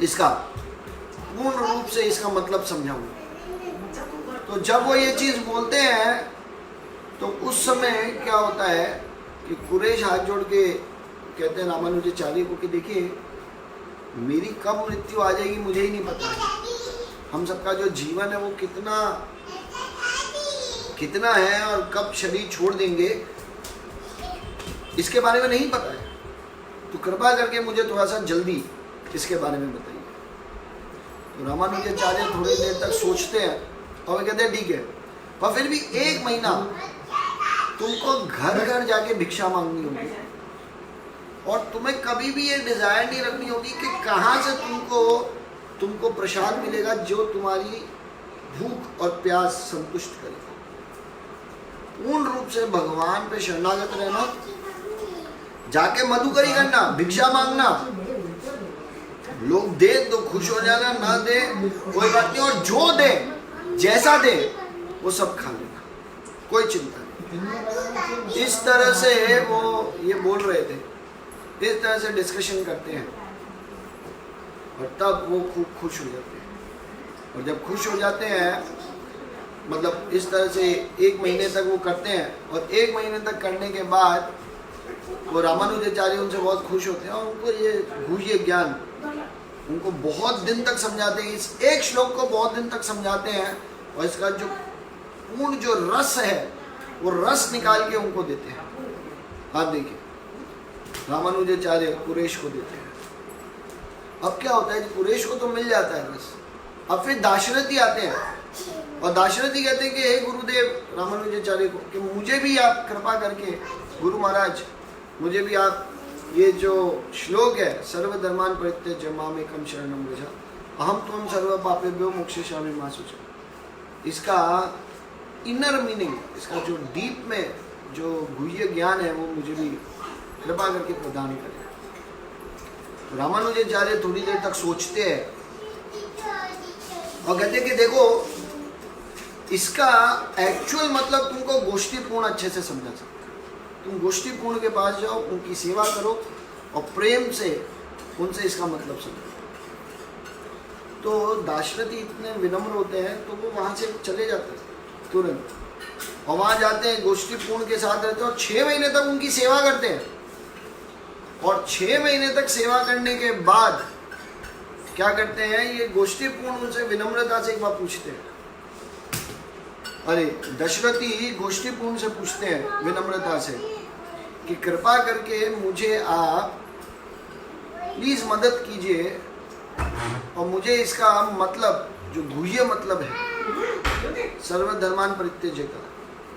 [SPEAKER 1] इसका पूर्ण रूप से इसका मतलब समझाऊंगा। तो जब वो ये चीज़ बोलते हैं तो उस समय क्या होता है कि कुरेश हाथ जोड़ के कहते हैं रामानुजाचार्य को कि देखिए मेरी कब मृत्यु आ जाएगी मुझे ही नहीं पता है, हम सबका जो जीवन है वो कितना है और कब शरीर छोड़ देंगे इसके बारे में नहीं पता है, तो कृपा करके मुझे थोड़ा सा जल्दी इसके बारे में बताइए। तो रामानुजाचार्य थोड़ी देर तक सोचते हैं और वे कहते हैं ठीक है, पर फिर भी 1 महीना तुमको घर घर जाके भिक्षा मांगनी होगी और तुम्हें कभी भी ये डिजायर नहीं रखनी होगी कि कहाँ से तुमको प्रसाद मिलेगा जो तुम्हारी भूख और प्यास संतुष्ट करेगा। पूर्ण रूप से भगवान पे शरणागत रहना, जाके मधुकरी करना, भिक्षा मांगना, लोग दे तो खुश हो जाना, ना दे कोई बात नहीं, और जो दे जैसा दे वो सब खा लेना, कोई चिंता नहीं। इस तरह से वो ये बोल रहे थे, इस तरह से डिस्कशन करते हैं और तब वो खूब खुश हो जाते हैं। और जब खुश हो जाते हैं, मतलब इस तरह से 1 महीने तक वो करते हैं, और 1 महीने तक करने के बाद वो रामानुजाचार्य उनसे बहुत खुश होते हैं और उनको ये गुह्य ज्ञान उनको बहुत दिन तक समझाते हैं। इस एक श्लोक को बहुत दिन तक समझाते हैं और इसका जो पूर्ण जो रस है वो रस निकाल के उनको देते हैं। आप देखिए, रामानुजाचार्य कुरेश को देते हैं। अब क्या होता है कि कुरेश को तो मिल जाता है रस, अब फिर दाशरथी आते हैं और दाशरथी कहते हैं कि हे गुरुदेव रामानुजाचार्य को कि मुझे भी आप कृपा करके, गुरु महाराज मुझे भी आप ये जो श्लोक है, सर्वधर्मान् परित्यज्य मामेकं शरणं व्रज अहम त्वं सर्व पापेभ्यो मोक्षयिष्यामि मा शुचः, इसका इनर मीनिंग, इसका जो डीप में जो गुह्य ज्ञान है वो मुझे भी कृपा करके प्रदान करें। रामानुजाचार्य थोड़ी देर तक सोचते हैं और कहते हैं कि देखो, इसका एक्चुअल मतलब तुमको गोष्ठीपूर्ण अच्छे से समझा सकते, तुम गोष्ठीपूर्ण के पास जाओ, उनकी सेवा करो और प्रेम से उनसे इसका मतलब समझो। तो दाशरथी इतने विनम्र होते हैं तो वो वहाँ से चले जाते हैं तुरंत, और वहाँ जाते हैं, गोष्ठीपूर्ण के साथ रहते हैं और 6 महीने तक उनकी सेवा करते हैं। और 6 महीने तक सेवा करने के बाद क्या करते हैं, ये गोष्ठीपूर्ण उनसे विनम्रता से एक बार पूछते हैं, अरे दशरथी गोष्ठीपूर्ण से पूछते हैं विनम्रता से कि कृपा करके मुझे आप प्लीज मदद कीजिए और मुझे इसका मतलब जो गुह्य मतलब है सर्वधर्मान् परित्यज्य का,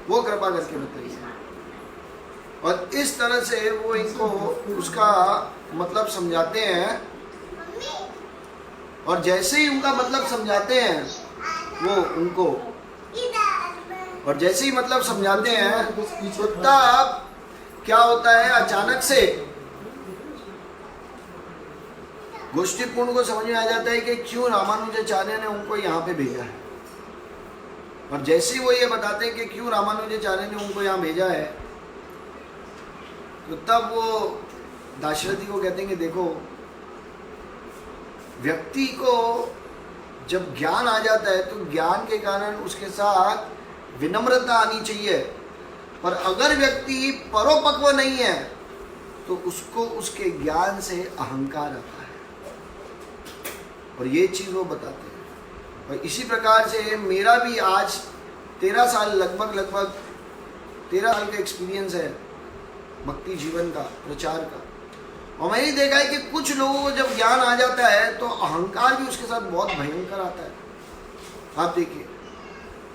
[SPEAKER 1] वो कृपा करके बताइए। और इस तरह से वो इनको उसका मतलब समझाते हैं, और जैसे ही उनका मतलब समझाते हैं वो उनको, और जैसे ही मतलब समझाते हैं तो तब क्या होता है, अचानक से गोष्ठीपूर्ण को समझ में आ जाता है कि क्यों रामानुजाचार्य ने उनको यहाँ पे भेजा है। और जैसे ही वो ये बताते हैं कि क्यों रामानुजाचार्य ने उनको यहाँ भेजा है, तो तब वो दाशरथी को कहते हैं कि देखो, व्यक्ति को जब ज्ञान आ जाता है तो ज्ञान के कारण उसके साथ विनम्रता आनी चाहिए, पर अगर व्यक्ति परोपक्व नहीं है तो उसको उसके ज्ञान से अहंकार आता है, और ये चीज़ वो बताते हैं। और इसी प्रकार से मेरा भी आज 13 साल लगभग 13 साल का एक्सपीरियंस है भक्ति जीवन का, प्रचार का, और मैंने देखा है कि कुछ लोगों को जब ज्ञान आ जाता है तो अहंकार भी उसके साथ बहुत भयंकर आता है। आप देखिए,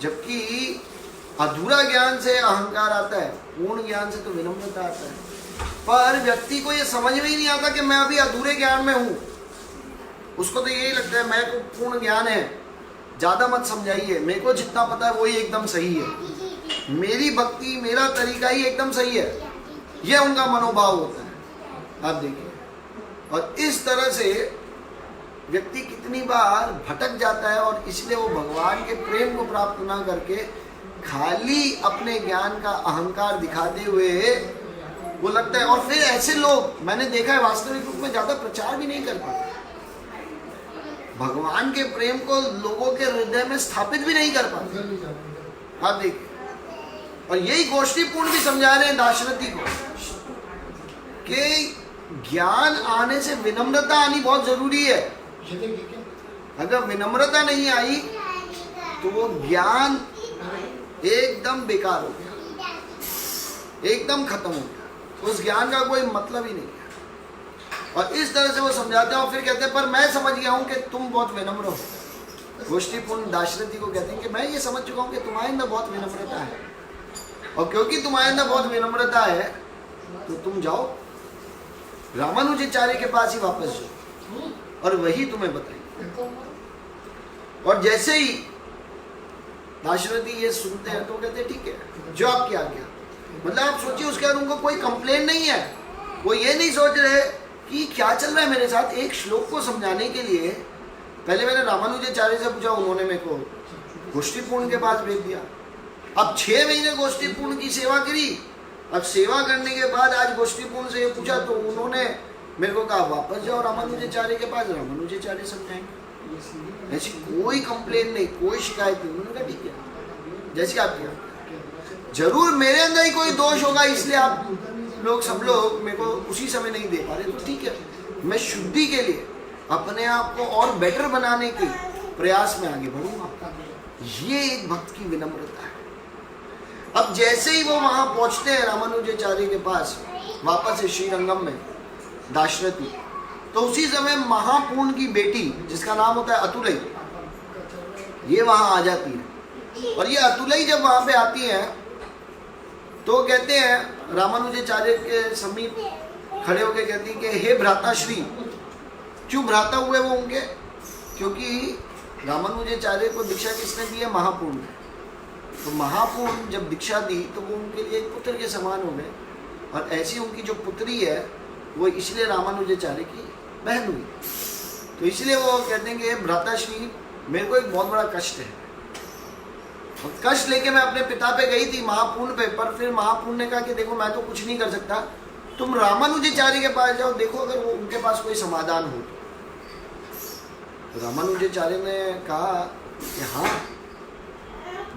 [SPEAKER 1] जबकि अधूरा ज्ञान से अहंकार आता है, पूर्ण ज्ञान से तो विनम्रता आता है। पर व्यक्ति को ये समझ में ही नहीं आता कि मैं अभी अधूरे ज्ञान में हूँ, उसको तो यही लगता है मैं को पूर्ण ज्ञान है, ज़्यादा मत समझाइए, मेरे को जितना पता है वही एकदम सही है, मेरी भक्ति मेरा तरीका ही एकदम सही है, यह उनका मनोभाव होता है। आप देखिए, और इस तरह से व्यक्ति कितनी बार भटक जाता है, और इसलिए वो भगवान के प्रेम को प्राप्त ना करके खाली अपने ज्ञान का अहंकार दिखाते हुए वो लगता है। और फिर ऐसे लोग मैंने देखा है वास्तविक रूप में ज़्यादा प्रचार भी नहीं कर पाते, भगवान के प्रेम को लोगों के हृदय में स्थापित भी नहीं कर पाते। आप देखिए, और यही गोष्ठीपूर्ण भी समझा रहे हैं दाशरथी को कि ज्ञान आने से विनम्रता आनी बहुत जरूरी है। अगर विनम्रता नहीं आई तो वो ज्ञान एकदम बेकार हो गया, एकदम खत्म हो गया, उस ज्ञान का कोई मतलब ही नहीं है। और इस तरह से वो समझाते हैं और फिर कहते हैं पर मैं समझ गया हूँ कि तुम बहुत विनम्र हो। गोष्ठीपूर्ण दाशरथी को कहते हैं कि मैं ये समझ चुका हूँ कि तुम्हारे अंदर बहुत विनम्रता है, और क्योंकि तुम्हारे अंदर बहुत विनम्रता है तो तुम जाओ रामानुजाचार्य के पास ही वापस जाओ और वही तुम्हें बताएंगे। और जैसे ही दाशरथी ये सुनते हैं तो कहते हैं ठीक है, जो आपकी आज्ञा। मतलब आप सोचिए, उसके बाद उनको कोई कंप्लेन नहीं है, वो ये नहीं सोच रहे कि क्या चल रहा है मेरे साथ। एक श्लोक को समझाने के लिए पहले मैंने रामानुजाचार्य से पूछा, उन्होंने मेरे को गोष्ठीपूर्ण के पास भेज दिया। अब 6 महीने गोष्ठीपूर्ण की सेवा करी। अब सेवा करने के बाद आज गोष्ठीपूर्ण से ये पूछा तो उन्होंने मेरे को कहा वापस जाओ रामानुजाचार्य के पास, रामानुजाचार्य समझाएंगे। ऐसी कोई कंप्लेन नहीं, कोई शिकायत नहीं। उन्होंने कहा ठीक है जैसे आप किया। जरूर मेरे अंदर ही कोई दोष होगा, इसलिए आप लोग सब लोग मेरे को उसी समय नहीं दे पा रहे, तो ठीक है, मैं शुद्धि के लिए अपने आप को और बेटर बनाने के प्रयास में आगे बढ़ूंगा। ये एक भक्त की विनम्रता है। अब जैसे ही वो वहां पहुंचते हैं रामानुजाचार्य के पास वापस से श्रीरंगम में दाशरथी, तो उसी समय महापूर्ण की बेटी जिसका नाम होता है अतुलई, ये वहां आ जाती है। और ये अतुलई जब वहां पे आती है तो कहते हैं रामानुजाचार्य के समीप खड़े होकर कहती है कि हे भ्राताश्री। क्यों भ्राता हुए वो उनके? क्योंकि रामानुजाचार्य को दीक्षा किसने दी है? महापूर्ण। तो महापूर्ण जब दीक्षा दी तो वो उनके लिए एक पुत्र के समान हो गए। और ऐसी उनकी जो पुत्री है वो इसलिए रामानुजाचार्य की बहन हुई। तो इसलिए वो कहते हैं कि भ्राताश्री, मेरे को एक बहुत बड़ा कष्ट है। और कष्ट लेके मैं अपने पिता पे गई थी महापूर्ण पे, पर फिर महापूर्ण ने कहा कि देखो मैं तो कुछ नहीं कर सकता, तुम रामानुजाचार्य के पास जाओ, देखो अगर वो उनके पास कोई समाधान हो। तो रामानुजाचार्य ने कहा कि हाँ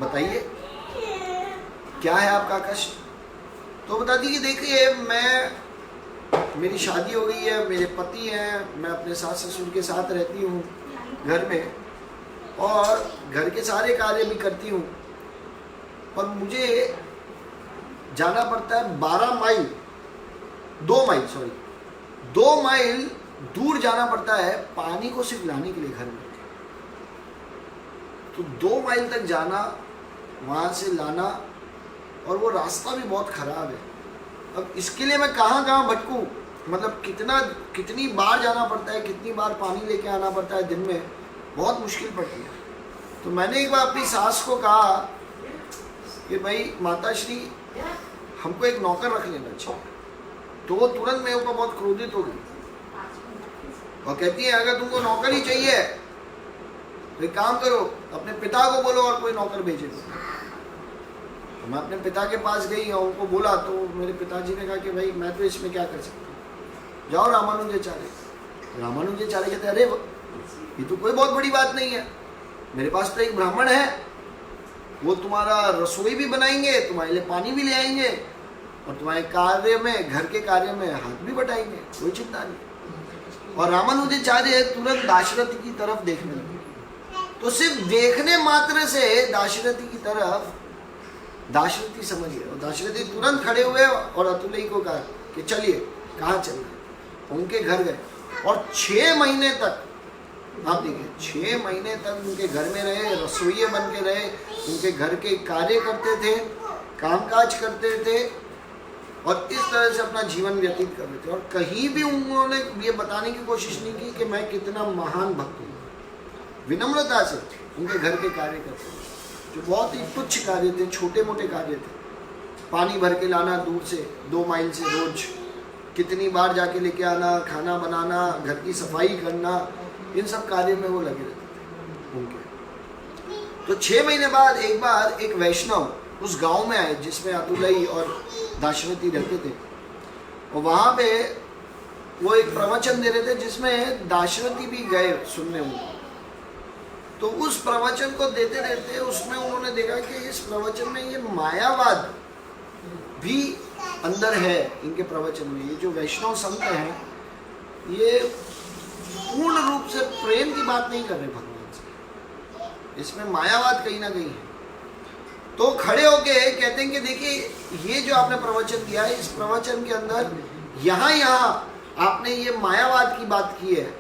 [SPEAKER 1] बताइए क्या है आपका कष्ट। तो बता दी कि देखिए मेरी शादी हो गई है, मेरे पति हैं, मैं अपने सास ससुर के साथ रहती हूँ घर में और घर के सारे कार्य भी करती हूँ, और मुझे जाना पड़ता है 2 माइल दूर जाना पड़ता है पानी को सिर्फ लाने के लिए घर में। तो 2 माइल तक जाना, वहाँ से लाना, और वो रास्ता भी बहुत खराब है। अब इसके लिए मैं कहाँ भटकूँ, मतलब कितनी बार जाना पड़ता है, कितनी बार पानी लेके आना पड़ता है दिन में, बहुत मुश्किल पड़ती है। तो मैंने एक बार अपनी सास को कहा कि भाई माताश्री हमको एक नौकर रख लेना चाहिए। तो वो तुरंत मेरे ऊपर बहुत क्रोधित हो गई और कहती है अगर तुमको नौकर ही चाहिए तो एक काम करो, अपने पिता को बोलो और कोई नौकर भेजे दो। तो मैं अपने पिता के पास गई और उनको बोला, तो मेरे पिताजी ने कहा कि भाई मैं तो इसमें क्या कर सकता हूँ, जाओ रामानुजाचार्य। रामानुजाचार्य कहते अरे ये तो कोई बहुत बड़ी बात नहीं है, मेरे पास तो एक ब्राह्मण है, वो तुम्हारा रसोई भी बनाएंगे, तुम्हारे लिए पानी भी ले आएंगे और तुम्हारे कार्य में, घर के कार्य में हाथ भी बटाएंगे, कोई चिंता नहीं। और रामानुजाचार्य तुरंत दाशरथी की तरफ देखने लगे। तो सिर्फ देखने मात्र से दाशरथी की तरफ दाशरथी समझ गए, और दाशरथी तुरंत खड़े हुए और अतुलई को कहा कि चलिए कहाँ चल रहे। उनके घर गए और 6 महीने तक, आप देखिए 6 महीने तक उनके घर में रहे, रसोइये बन के रहे, उनके घर के कार्य करते थे, कामकाज करते थे और इस तरह से अपना जीवन व्यतीत कर रहे थे। और कहीं भी उन्होंने ये बताने की कोशिश नहीं की कि मैं कितना महान भक्त हूँ। विनम्रता से उनके घर के कार्य करते थे जो बहुत ही तुच्छ कार्य थे, छोटे मोटे कार्य थे। पानी भर के लाना दूर से 2 माइल से रोज, कितनी बार जाके लेके आना, खाना बनाना, घर की सफाई करना, इन सब कार्य में वो लगे रहते थे उनके। तो 6 महीने बाद एक बार एक वैष्णव उस गांव में आए जिसमें अतुलई और दाशरथी रहते थे, और वहाँ पे वो एक प्रवचन दे रहे थे जिसमें दाशरथी भी गए सुनने उनको। तो उस प्रवचन को देते रहते उसमें उन्होंने देखा कि इस प्रवचन में ये मायावाद भी अंदर है। इनके प्रवचन में ये जो वैष्णव संत हैं ये पूर्ण रूप से प्रेम की बात नहीं कर रहे भगवान से, इसमें मायावाद कहीं ना कहीं है। तो खड़े होके कहते हैं कि देखिए ये जो आपने प्रवचन दिया है, इस प्रवचन के अंदर यहाँ आपने ये मायावाद की बात की है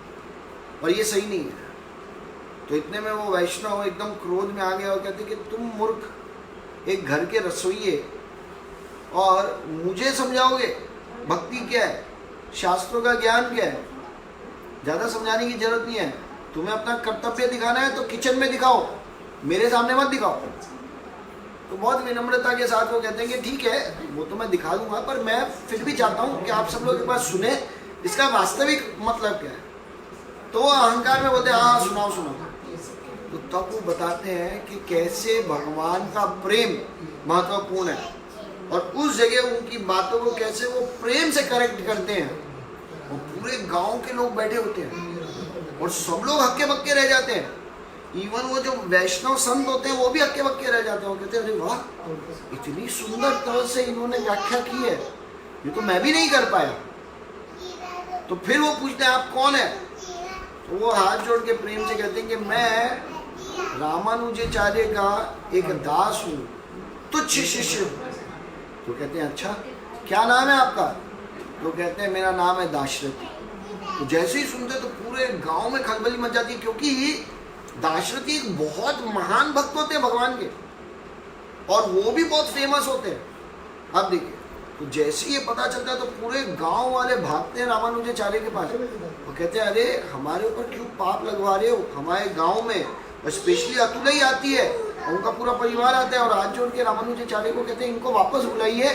[SPEAKER 1] और ये सही नहीं है। तो इतने में वो वैष्णव एकदम क्रोध में आ गया और कहते कि तुम मूर्ख, एक घर के रसोइये, और मुझे समझाओगे भक्ति क्या है, शास्त्रों का ज्ञान क्या है, ज़्यादा समझाने की जरूरत नहीं है। तुम्हें अपना कर्तव्य दिखाना है तो किचन में दिखाओ, मेरे सामने मत दिखाओ। तो बहुत विनम्रता के साथ वो कहते हैं कि ठीक है वो तो मैं दिखा दूंगा, पर मैं फिर भी चाहता हूँ कि आप सब लोग एक बार सुने इसका वास्तविक मतलब क्या है? तो वो अहंकार में बोलते हैं हाँ सुनाओ सुनाओ। तो तब वो बताते हैं कि कैसे भगवान का प्रेम महत्वपूर्ण है, और उस जगह उनकी बातों को कैसे वो प्रेम से करेक्ट करते हैं। और पूरे गांव के लोग बैठे होते हैं और सब लोग हक्के बक्के रह जाते हैं। इवन वो जो वैष्णव संत होते हैं वो भी हक्के बक्के रह जाते हैं। वो कहते हैं अरे वाह, इतनी सुंदर तरह से इन्होंने व्याख्या की है, ये तो मैं भी नहीं कर पाया। तो फिर वो पूछते हैं आप कौन है? तो वो हाथ जोड़ के प्रेम से कहते हैं कि मैं रामानुजाचार्य का एक दास हूँ, तुच्छ शिष्य। तो कहते हैं अच्छा क्या नाम है आपका? तो कहते हैं मेरा नाम है दाशरथी। तो जैसे ही सुनते तो पूरे गांव में खलबली मच जाती है, क्योंकि दाशरथी एक बहुत महान भक्त होते हैं भगवान के, और वो भी बहुत फेमस होते हैं। अब देखिए, तो जैसे ये पता चलता है तो पूरे गांव वाले भागते हैं रामानुजाचार्य के पास। वो कहते हैं अरे हमारे ऊपर क्यों पाप लगवा रहे हो? हमारे गांव में स्पेशली अतुला ही आती है, उनका पूरा परिवार आता है, और हाथ जोड़ के रामानुजाचार्य को कहते हैं इनको वापस बुलाइए।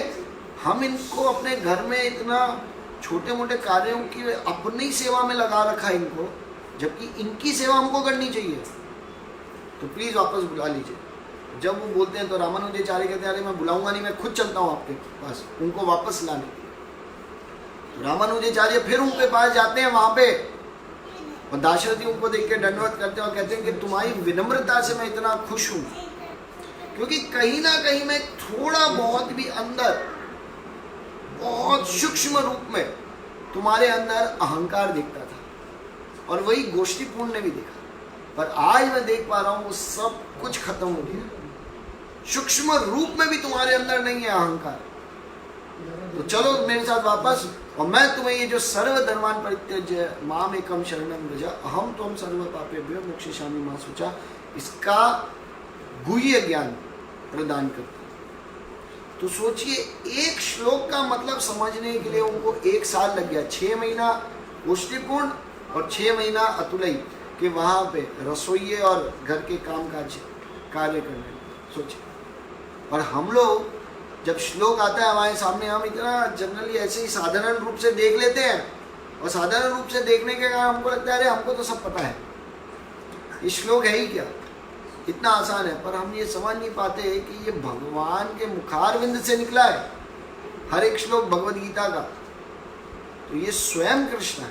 [SPEAKER 1] हम इनको अपने घर में इतना छोटे मोटे कार्यों की अपनी सेवा में लगा रखा है इनको, जबकि इनकी सेवा हमको करनी चाहिए, तो प्लीज वापस बुला लीजिए। जब वो बोलते हैं तो रामानुजाचार्य कहते हैं अरे मैं बुलाऊंगा नहीं, मैं खुद चलता हूँ आपके पास उनको वापस लाने। तो रामानुजाचार्य फिर उनके पास जाते हैं वहां पे, और दाशरथी उनको देख के दंडवत करते हैं और कहते हैं कि तुम्हारी विनम्रता से मैं इतना खुश हूं, क्योंकि कहीं ना कहीं मैं थोड़ा बहुत भी अंदर बहुत सूक्ष्म रूप में तुम्हारे अंदर अहंकार दिखता था, और वही गोष्ठीपूर्ण ने भी देखा। पर आज मैं देख पा रहा हूं वो सब कुछ खत्म हो गया, सूक्ष्म रूप में भी तुम्हारे अंदर नहीं है अहंकार। तो चलो मेरे साथ वापस, और मैं तुम्हें ये जो सर्व धर्मान परित्यज्य माम एकम शरणम व्रज अहम त्वं सर्व पापेभ्यो मोक्षयिष्यामि मा शुचा, इसका गुह्य ज्ञान प्रदान करता। तो सोचिए एक श्लोक का मतलब समझने के लिए उनको 1 साल लग गया। 6 महीना गोष्ठीपूर्ण और 6 महीना अतुलई के वहां पे रसोइये और घर के काम काज कार्य करने। सोचिए, और हम लोग जब श्लोक आता है हमारे सामने, हम इतना जनरली ऐसे ही साधारण रूप से देख लेते हैं, और साधारण रूप से देखने के कारण हमको लगता है अरे हमको तो सब पता है, ये श्लोक है ही क्या, इतना आसान है। पर हम ये समझ नहीं पाते कि ये भगवान के मुखारविंद से निकला है हर एक श्लोक भगवद गीता का। तो ये स्वयं कृष्ण है,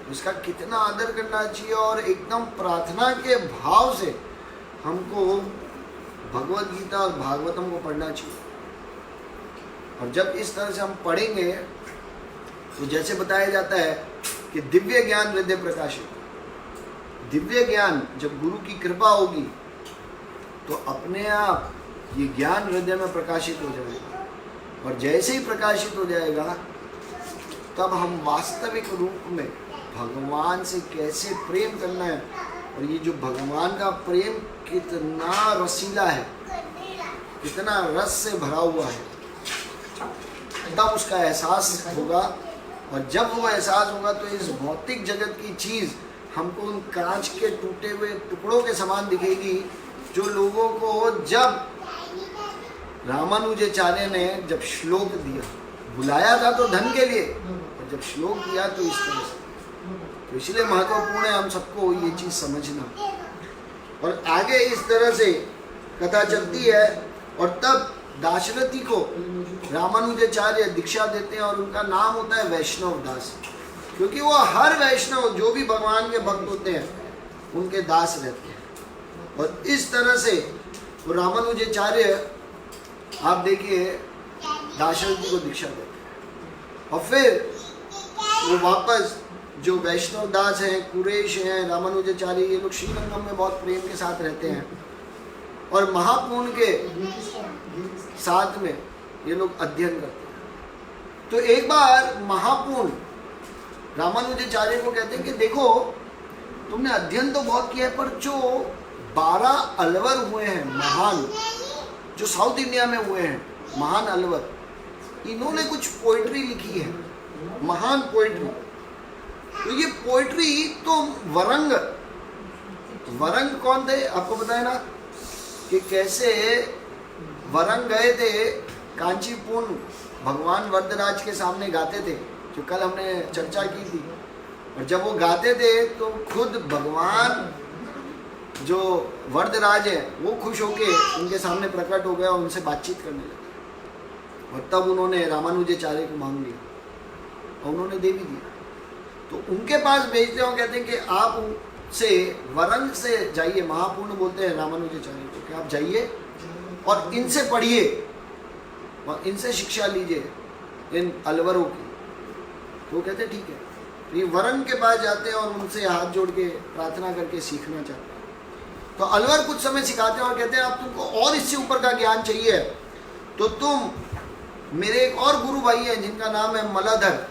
[SPEAKER 1] तो इसका कितना आदर करना चाहिए, और एकदम प्रार्थना के भाव से हमको भगवद गीता और भागवतम को पढ़ना चाहिए। और जब इस तरह से हम पढ़ेंगे तो जैसे बताया जाता है कि दिव्य ज्ञान हृदय प्रकाशित, दिव्य ज्ञान जब गुरु की कृपा होगी तो अपने आप ये ज्ञान हृदय में प्रकाशित हो जाएगा, और जैसे ही प्रकाशित हो जाएगा तब हम वास्तविक रूप में भगवान से कैसे प्रेम करना है, और ये जो भगवान का प्रेम कितना रसीला है, कितना रस से भरा हुआ है, तब उसका एहसास होगा। और जब वो एहसास होगा तो इस भौतिक जगत की चीज़ हमको उन कांच के टूटे हुए टुकड़ों के समान दिखेगी, जो लोगों को जब रामानुजाचार्य ने जब श्लोक दिया, बुलाया था तो धन के लिए, और जब श्लोक दिया तो इस तरह से। तो इसलिए महत्वपूर्ण है हम सबको ये चीज़ समझना। और आगे इस तरह से कथा चलती है, और तब दाशरथी को रामानुजाचार्य दीक्षा देते हैं, और उनका नाम होता है वैष्णव दास, क्योंकि वो हर वैष्णव जो भी भगवान के भक्त होते हैं उनके दास रहते हैं। और इस तरह से वो रामानुजाचार्य आप देखिए दाशरथी को दीक्षा देते हैं, और फिर वो वापस जो वैष्णव दास हैं, कुरेश हैं, रामानुजाचार्य, ये लोग श्रीरंगम में बहुत प्रेम के साथ रहते हैं, और महापूर्ण के साथ में ये लोग अध्ययन करते हैं। तो एक बार महापूर्ण रामानुजाचार्य को कहते हैं कि देखो तुमने अध्ययन तो बहुत किया है, पर जो 12 अलवर हुए हैं महान, जो साउथ इंडिया में हुए हैं महान अलवर, इन्होंने कुछ पोइट्री लिखी है, महान पोइट्री। तो ये पोइट्री तो वरंग कौन थे आपको पता है ना, कि कैसे वरंग गए थे कांचीपुरम, भगवान वरदराज के सामने गाते थे, जो कल हमने चर्चा की थी। और जब वो गाते थे तो खुद भगवान जो वरदराज है वो खुश होके उनके सामने प्रकट हो गया और उनसे बातचीत करने लगे। और तब उन्होंने रामानुजाचार्य को मांग लिया और उन्होंने दे भी दिया। तो उनके पास भेजते हैं, कहते हैं कि आप उनसे वरंग से जाइए, महापूर्ण बोलते हैं रामानुजाचार्य को, कि आप जाइए और इनसे पढ़िए और इनसे शिक्षा लीजिए, इन अलवरों की। तो वो कहते हैं ठीक है। तो ये वरंग के पास जाते हैं और उनसे हाथ जोड़ के प्रार्थना करके सीखना चाहते हैं। तो अलवर कुछ समय सिखाते हैं और कहते हैं, आप तुमको और इससे ऊपर का ज्ञान चाहिए तो तुम, मेरे एक और गुरु भाई है जिनका नाम है मलाधर,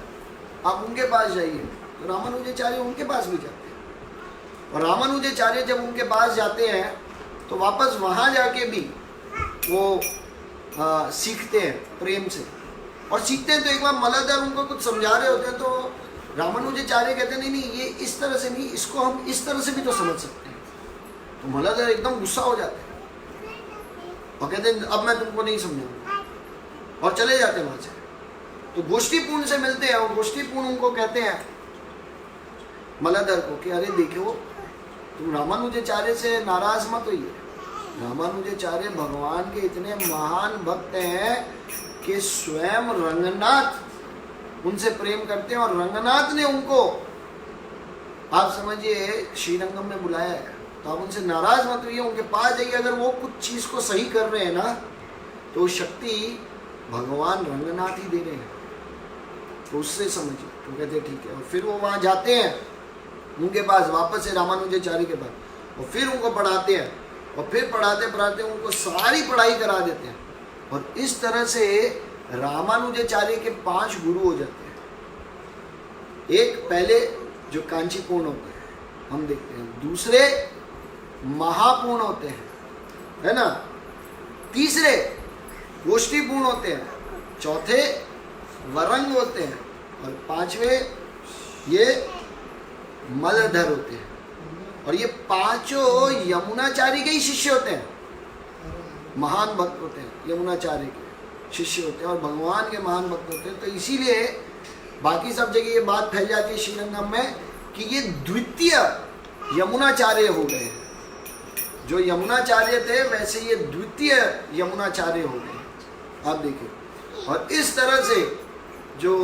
[SPEAKER 1] आप उनके पास जाइए। तो रामानुजाचार्य उनके पास भी जाते हैं। और रामानुजाचार्य जब उनके पास जाते हैं तो वापस वहाँ जाके भी वो सीखते हैं प्रेम से। और सीखते हैं तो एक बार मलाधर उनको कुछ समझा रहे होते हैं तो रामानुजाचार्य कहते हैं नहीं, ये इस तरह से नहीं, इसको हम इस तरह से भी तो समझ सकते हैं। तो मलाधर एकदम गुस्सा हो जाते हैं और कहते हैं अब मैं तुमको नहीं समझाऊंगा, और चले जाते हैं वहाँ से। तो गोष्ठीपूर्ण से मिलते हैं और गोष्ठीपूर्ण उनको कहते हैं मलाधर को कि अरे देखो, तुम रामानुजाचार्य से नाराज मत होइए। रामानुजाचार्य भगवान के इतने महान भक्त हैं कि स्वयं रंगनाथ उनसे प्रेम करते हैं और रंगनाथ ने उनको, आप समझिए, श्रीरंगम में बुलाया है। तो आप उनसे नाराज मत होइए, उनके पास जाइए। अगर वो कुछ चीज को सही कर रहे हैं ना तो शक्ति भगवान रंगनाथ ही दे रहे हैं, तो उससे समझिए। तो कहते हैं ठीक है। और फिर वो वहाँ जाते हैं उनके पास, वापस से रामानुजाचार्य के पास, और फिर उनको पढ़ाते हैं और फिर पढ़ाते पढ़ाते उनको सारी पढ़ाई करा देते हैं। और इस तरह से रामानुजाचार्य के 5 गुरु हो जाते हैं। एक पहले जो कांचीपूर्ण होते हैं हम देखते हैं, दूसरे महापूर्ण होते हैं, है ना, तीसरे गोष्ठीपूर्ण होते हैं, चौथे वरंग होते हैं, और 5वें ये मलधर होते हैं। और ये 5 यमुनाचार्य के ही शिष्य होते हैं, महान भक्त होते हैं, यमुनाचार्य के शिष्य होते हैं और भगवान के महान भक्त होते हैं। तो इसीलिए बाकी सब जगह ये बात फैल जाती है श्रीरंगम में कि ये द्वितीय यमुनाचार्य हो गए हैं। जो यमुनाचार्य थे वैसे ये द्वितीय यमुनाचार्य हो गए, आप देखिए। और इस तरह से जो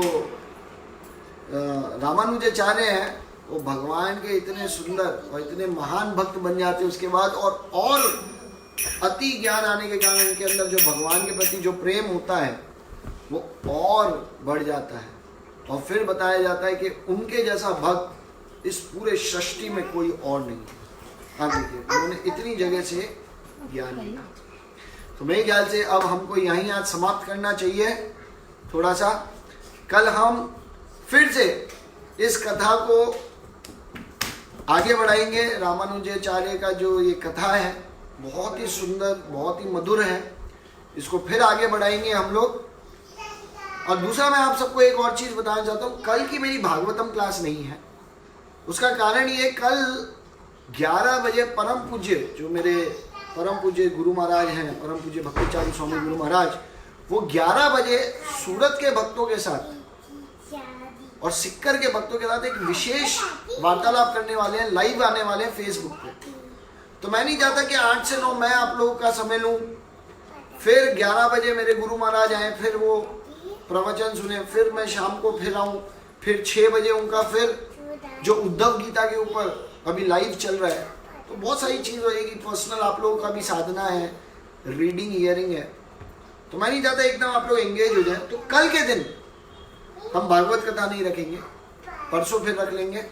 [SPEAKER 1] रामानुजाचार्य हैं वो भगवान के इतने सुंदर और इतने महान भक्त बन जाते हैं उसके बाद, और अति ज्ञान आने के कारण उनके अंदर जो भगवान के प्रति जो प्रेम होता है वो और बढ़ जाता है। और फिर बताया जाता है कि उनके जैसा भक्त इस पूरे सृष्टि में कोई और नहीं है। हाँ देखिए, उन्होंने इतनी जगह से ज्ञान लिया। तो मेरे ख्याल से अब हमको यहीं आज समाप्त करना चाहिए थोड़ा सा। कल हम फिर से इस कथा को आगे बढ़ाएंगे। रामानुजाचार्य का जो ये कथा है बहुत ही सुंदर, बहुत ही मधुर है, इसको फिर आगे बढ़ाएंगे हम लोग। और दूसरा मैं आप सबको एक और चीज़ बताना चाहता हूँ, कल की मेरी भागवतम क्लास नहीं है। उसका कारण ये, कल 11 बजे परम पूज्य, जो मेरे परम पूज्य गुरु महाराज हैं, परम पूज्य भक्तिचार्य स्वामी गुरु महाराज, वो 11 बजे सूरत के भक्तों के साथ और सिक्कर के भक्तों के साथ एक विशेष वार्तालाप करने वाले हैं, लाइव आने वाले हैं फेसबुक पे। तो मैं नहीं चाहता कि 8 से 9 मैं आप लोगों का समय लूँ, फिर 11 बजे मेरे गुरु महाराज आए, फिर वो प्रवचन सुने, फिर मैं शाम को फिर आऊँ, फिर 6 बजे उनका फिर जो उद्धव गीता के ऊपर अभी लाइव चल रहा है। तो बहुत सारी चीज़ होएगी, पर्सनल आप लोगों का भी साधना है, रीडिंग हियरिंग है। तो मैं नहीं चाहता एकदम आप लोग एंगेज हो जाए। तो कल के दिन हम भागवत कथा नहीं रखेंगे, परसों फिर रख लेंगे।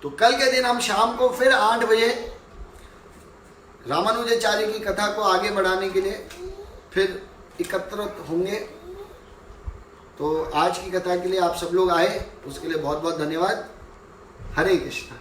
[SPEAKER 1] तो कल के दिन हम शाम को फिर 8 बजे रामानुजाचार्य की कथा को आगे बढ़ाने के लिए फिर एकत्रित होंगे। तो आज की कथा के लिए आप सब लोग आए, उसके लिए बहुत बहुत धन्यवाद। हरे कृष्णा।